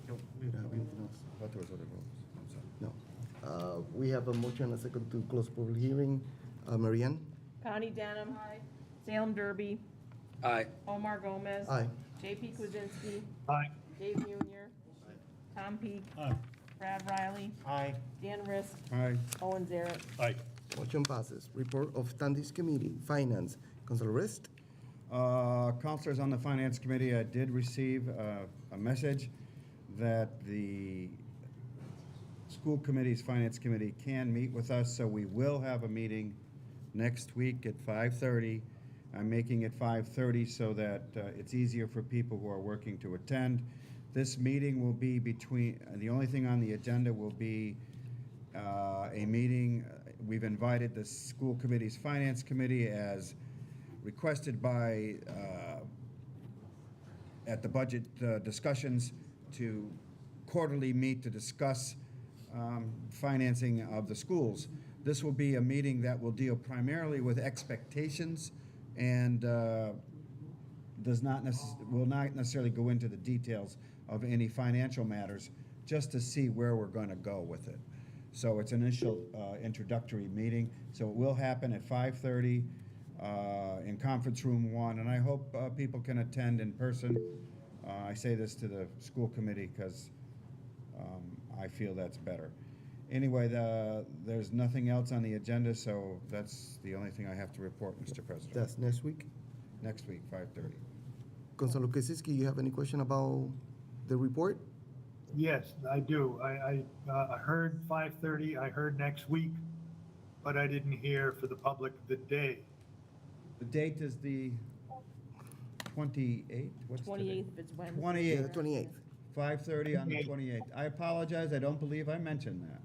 We don't have anything else. I thought there was other votes. I'm sorry. No. We have a motion and a second to close public hearing. Marianne? Connie Denham. Salem Derby. Aye. Omar Gomez. Aye. JP Kuzinski. Aye. Dave Munier. Tom Peak. Aye. Brad Riley. Aye. Dan Rist. Aye. Owen Zaret. Aye. Motion passes. Report of Standings Committee, Finance. Councilor Rist? Counselors on the Finance Committee, I did receive a message that the School Committee's Finance Committee can meet with us, so we will have a meeting next week at 5:30. I'm making it 5:30 so that it's easier for people who are working to attend. This meeting will be the only thing on the agenda will be a meeting. We've invited the School Committee's Finance Committee as requested by, at the budget discussions, to quarterly meet to discuss financing of the schools. This will be a meeting that will deal primarily with expectations and will not necessarily go into the details of any financial matters, just to see where we're going to go with it. So it's an initial introductory meeting. So it will happen at 5:30 in Conference Room 1, and I hope people can attend in person. I say this to the school committee because I feel that's better. Anyway, there's nothing else on the agenda, so that's the only thing I have to report, Mr. President. That's next week. Next week, 5:30. Councilor Kaczynski, you have any question about the report? Yes, I do. I heard 5:30, I heard next week, but I didn't hear for the public the day. The date is the 28th? What's today? 28th, if it's Wednesday. 28th. Yeah, 28th. 5:30 on the 28th. I apologize, I don't believe I mentioned that.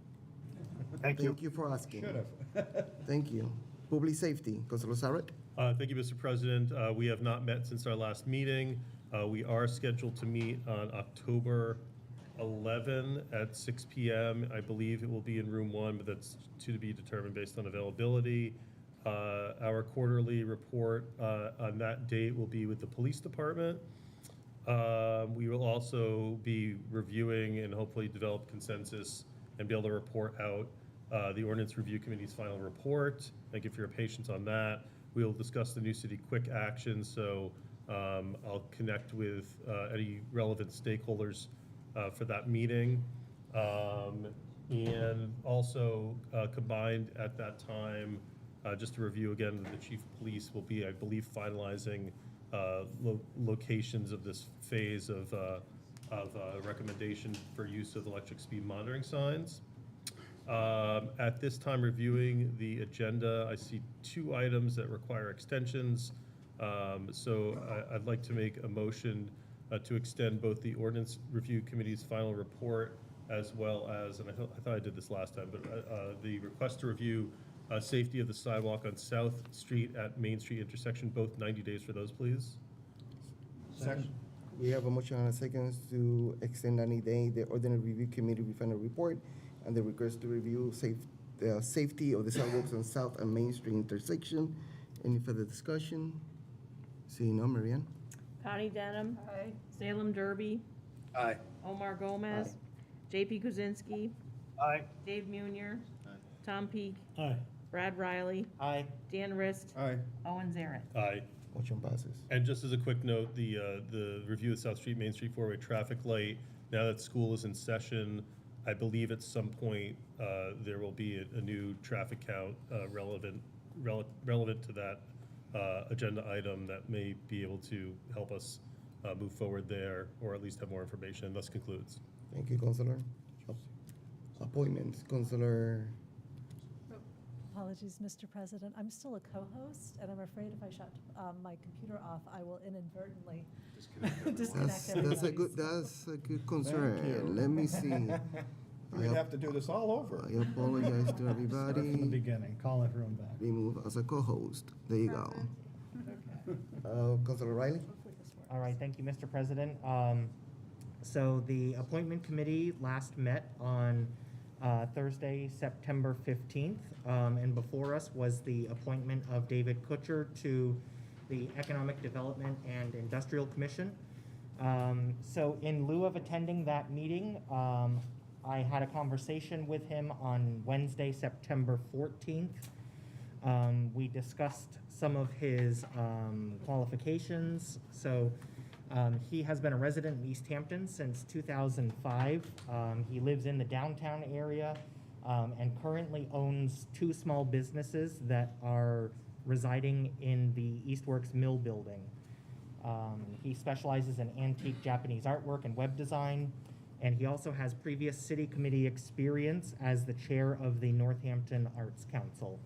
Thank you. Thank you for asking. Should have. Thank you. Public safety, Councilor Sarek? Thank you, Mr. President. We have not met since our last meeting. We are scheduled to meet on October 11 at 6 p.m. I believe it will be in room 1, but that's to be determined based on availability. Our quarterly report on that date will be with the police department. We will also be reviewing and hopefully develop consensus and be able to report out the Ordinance Review Committee's final report. Thank you for your patience on that. We will discuss the New City Quick Action, so I'll connect with any relevant stakeholders for that meeting. And also combined at that time, just to review again, the Chief of Police will be, I believe, finalizing locations of this phase of recommendation for use of electric speed monitoring signs. At this time, reviewing the agenda, I see 2 items that require extensions. So I'd like to make a motion to extend both the Ordinance Review Committee's final report as well as, and I thought I did this last time, but the request to review safety of the sidewalk on South Street at Main Street intersection, both 90 days for those, please. Second. We have a motion and a second to extend any day the Ordinance Review Committee final report and the request to review safety of the sidewalks on South and Main Street intersection. Any further discussion? Seeing none, Marianne? Connie Denham. Aye. Salem Derby. Aye. Omar Gomez. JP Kuzinski. Aye. Dave Munier. Tom Peak. Aye. Brad Riley. Aye. Dan Rist. Aye. Owen Zaret. Aye. Motion passes. And just as a quick note, the review of South Street, Main Street four-way traffic light, now that school is in session, I believe at some point there will be a new traffic count relevant to that agenda item that may be able to help us move forward there, or at least have more information. And thus concludes. Thank you, Councilor. Appointments, Councilor. Apologies, Mr. President. I'm still a co-host, and I'm afraid if I shut my computer off, I will inadvertently disconnect everybody. That's a good concern. Let me see. We'd have to do this all over. I apologize to Start from the everybody. beginning, call everyone back. Remove as a co-host. There you go. Councilor Riley? All right, thank you, Mr. President. So the appointment committee last met on Thursday, September 15th, and before us was the appointment of David Kutcher to the Economic Development and Industrial Commission. So in lieu of attending that meeting, I had a conversation with him on Wednesday, September 14th. We discussed some of his qualifications. So he has been a resident in Easthampton since 2005. He lives in the downtown area and currently owns 2 small businesses that are residing in the Eastworks Mill building. He specializes in antique Japanese artwork and web design, and he also has previous city committee experience as the chair of the Northampton Arts Council.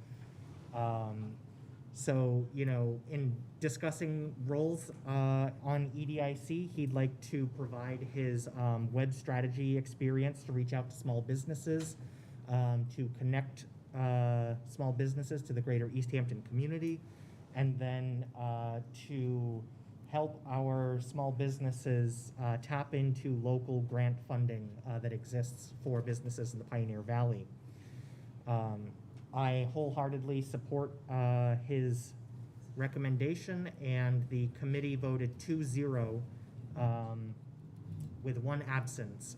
So, you know, in discussing roles on EDIC, he'd like to provide his web strategy experience to reach out to small businesses, to connect small businesses to the greater Easthampton community, and then to help our small businesses tap into local grant funding that exists for businesses in the Pioneer Valley. I wholeheartedly support his recommendation, and the committee voted 2-0 with one absence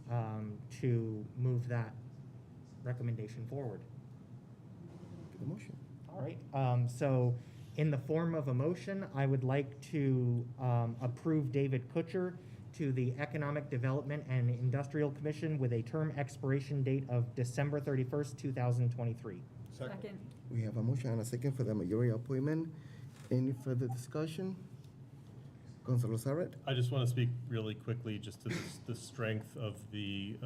to move that recommendation forward. The motion. All right, so in the form of a motion, I would like to approve David Kutcher to the Economic Development and Industrial Commission with a term expiration date of December 31st, 2023. Second. We have a motion and a second for the majority appointment. Any further discussion? Councilor Saret? I just want to speak really quickly just to the strength of the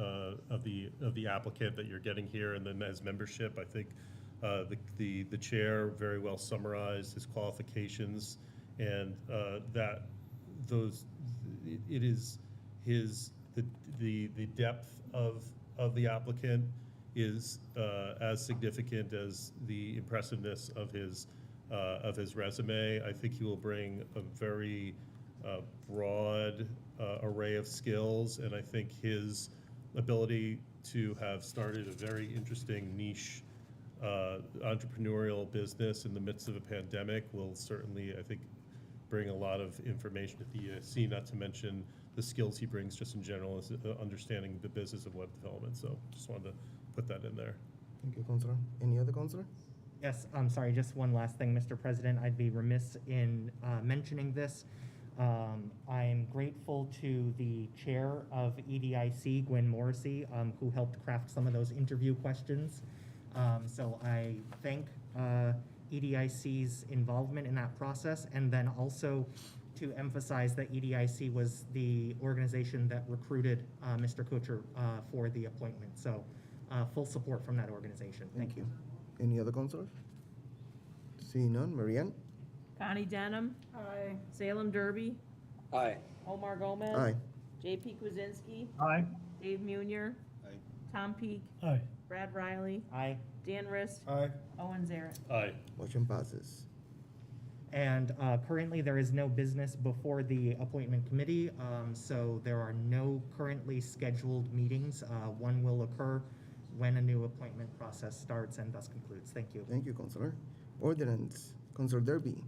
applicant that you're getting here, and then as membership, I think the chair very well summarized his qualifications, and that those it is the depth of the applicant is as significant as the impressiveness of his resume. I think he will bring a very broad array of skills, and I think his ability to have started a very interesting niche entrepreneurial business in the midst of a pandemic will certainly, I think, bring a lot of information at the ESC, not to mention the skills he brings just in general as understanding the business of web development. So just wanted to put that in there. Thank you, Councilor. Any other councilor? Yes, I'm sorry, just one last thing, Mr. President. I'd be remiss in mentioning this. I'm grateful to the chair of EDIC, Gwen Morrissey, who helped craft some of those interview questions. So I thank EDIC's involvement in that process, and then also to emphasize that EDIC was the organization that recruited Mr. Kutcher for the appointment. So full support from that organization. Thank you. Any other councilors? Seeing none, Marianne? Connie Denham. Aye. Salem Derby. Aye. Omar Gomez. Aye. JP Kwasinski. Aye. Dave Munier. Aye. Tom Peak. Aye. Brad Riley. Aye. Dan Rist. Aye. Owen Zaret. Aye. Motion passes. And currently, there is no business before the appointment committee, so there are no currently scheduled meetings. One will occur when a new appointment process starts and thus concludes. Thank you. Thank you, Councilor. Ordinance, Councilor Derby.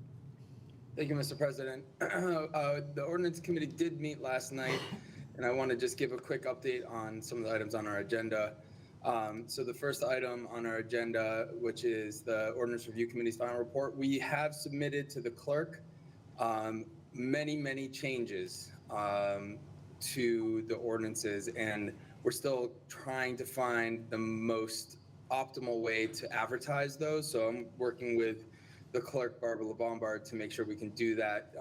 Thank you, Mr. President. The Ordinance Committee did meet last night, and I want to just give a quick update on some of the items on our agenda. So the first item on our agenda, which is the Ordinance Review Committee's final report, we have submitted to the clerk many changes to the ordinances, and we're still trying to find the most optimal way to advertise those. So I'm working with the clerk, Barbara LeBombard, to make sure we can do that.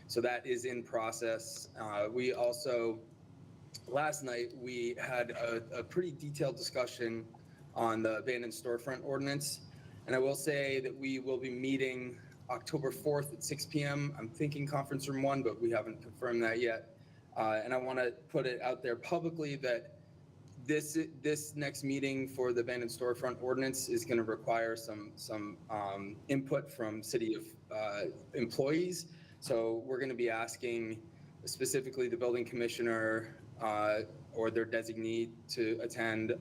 So that is in process. We also, last night, we had a pretty detailed discussion on the abandoned storefront ordinance. And I will say that we will be meeting October 4th at 6 p.m. I'm thinking conference room 1, but we haven't confirmed that yet. And I want to put it out there publicly that this next meeting for the abandoned storefront ordinance is going to require some input from city employees. So we're going to be asking specifically the building commissioner or their designee to attend,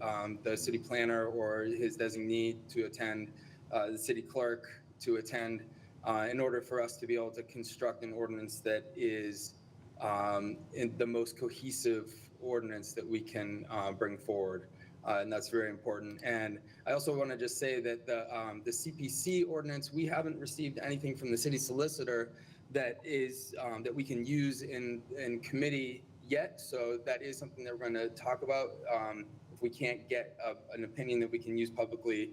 the city planner or his designee to attend, the city clerk to attend, in order for us to be able to construct an ordinance that is in the most cohesive ordinance that we can bring forward. And that's very important. And I also want to just say that the CPC ordinance, we haven't received anything from the city solicitor that is that we can use in committee yet. So that is something that we're going to talk about. If we can't get an opinion that we can use publicly,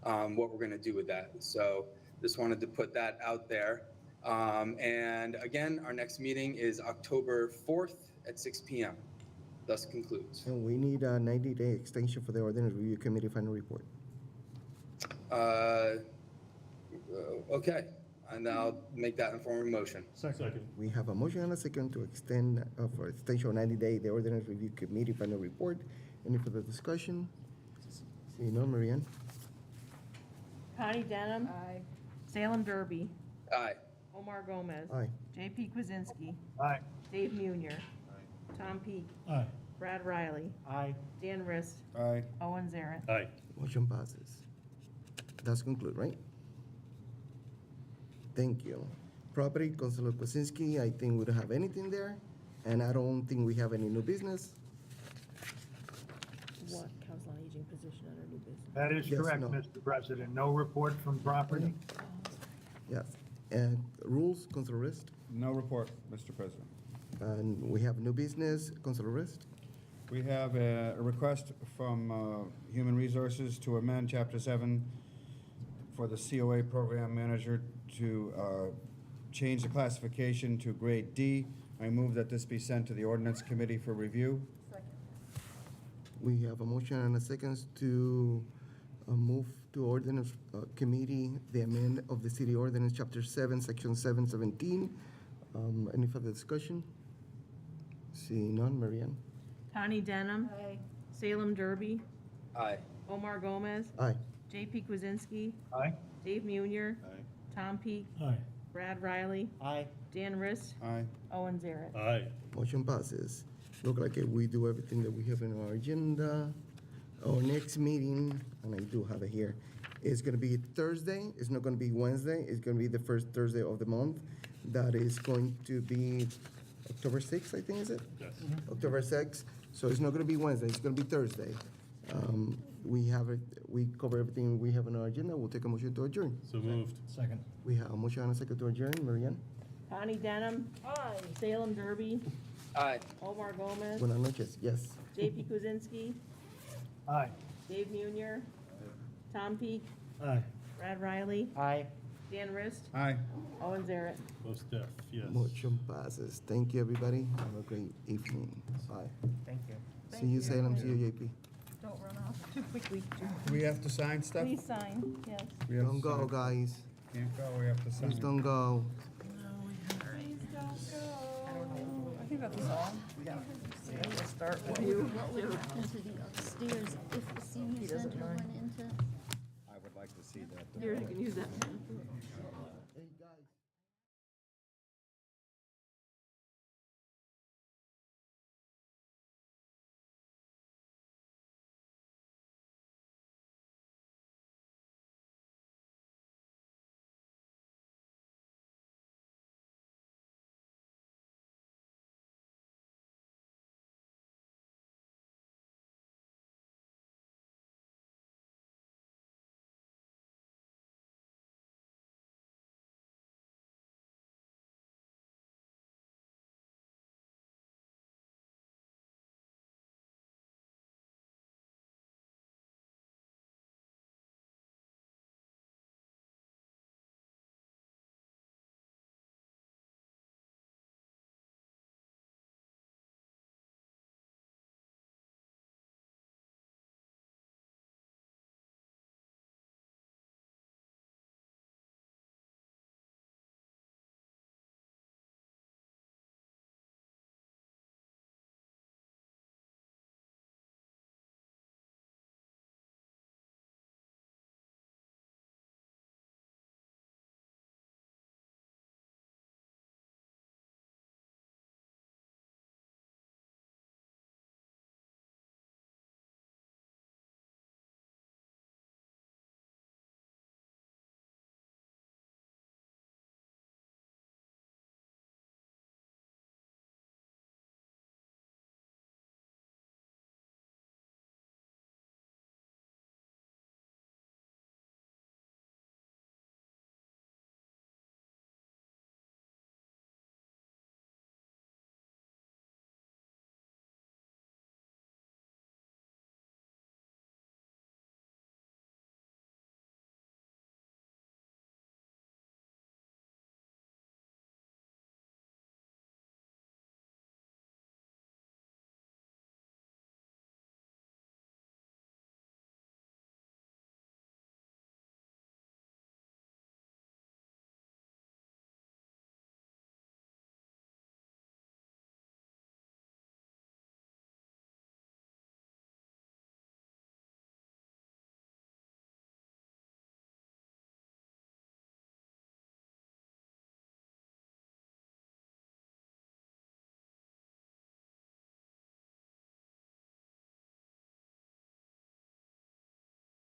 what we're going to do with that. So just wanted to put that out there. And again, our next meeting is October 4th at 6 p.m. Thus concludes. And we need a 90-day extension for the Ordinance Review Committee final report. Okay, and I'll make that in form of motion. Second. We have a motion and a second to extend for extension of 90-day the Ordinance Review Committee final report. Any further discussion? Seeing none, Marianne? Connie Denham. Aye. Salem Derby. Aye. Omar Gomez. Aye. JP Kwasinski. Aye. Dave Munier. Tom Peak. Aye. Brad Riley. Aye. Dan Rist. Aye. Owen Zaret. Aye. Motion passes. That's conclude, right? Thank you. Property, Councilor Kwasinski, I think we don't have anything there, and I don't think we have any new business. What council on aging position under new business? That is Yes, correct, no. Mr. President. No report from property. Yes. And rules, Councilor Rist, No report, Mr. President. and we have new business, Councilor Rist. We have a request from Human Resources to amend Chapter 7 for the COA Program Manager to change the classification to Grade D. I move that this be sent to the Ordinance Committee for review. We have a motion and a second to move to ordinance committee, the amendment of the city ordinance, chapter 7, section 717. Any further discussion? Seeing none, Marianne? Connie Denham. Salem Derby. Aye. Omar Gomez. Aye. JP Kwasinski. Aye. Dave Munier. Aye. Tom Peak. Aye. Brad Riley. Aye. Dan Rist. Aye. Owen Zaret. Aye. Motion passes. Look like we do everything that we have in our agenda. Our next meeting, and I do have it here, is gonna be Thursday. It's not gonna be Wednesday. It's gonna be the first Thursday of the month. That is going to be October 6th, I think, is it? Yes. October 6th. So it's not gonna be Wednesday, it's gonna be Thursday. We have it, we cover everything we have on our agenda. We'll take a motion to adjourn. So moved. Second. We have a motion and a second to adjourn. Marianne? Connie Denham. Salem Derby. Aye. Omar Gomez. Buenas noches, yes. JP Kwasinski. Aye. Dave Munier. Tom Peak. Aye. Brad Riley. Aye. Dan Rist. Aye. Owen Zaret. Most deaf, yes. Motion passes. Thank you, everybody. Have a great evening. Bye. Thank you. See you, Salem. See you, JP. Don't run off too quickly. Do we have to sign stuff? Please sign, yes. We have to Don't go, sign. guys. Can't go, we have to sign. Please don't go. I think that's all. Yeah. We'll start with you. Into the upstairs if the senior center went into. I would like to see that. Here, you can use that.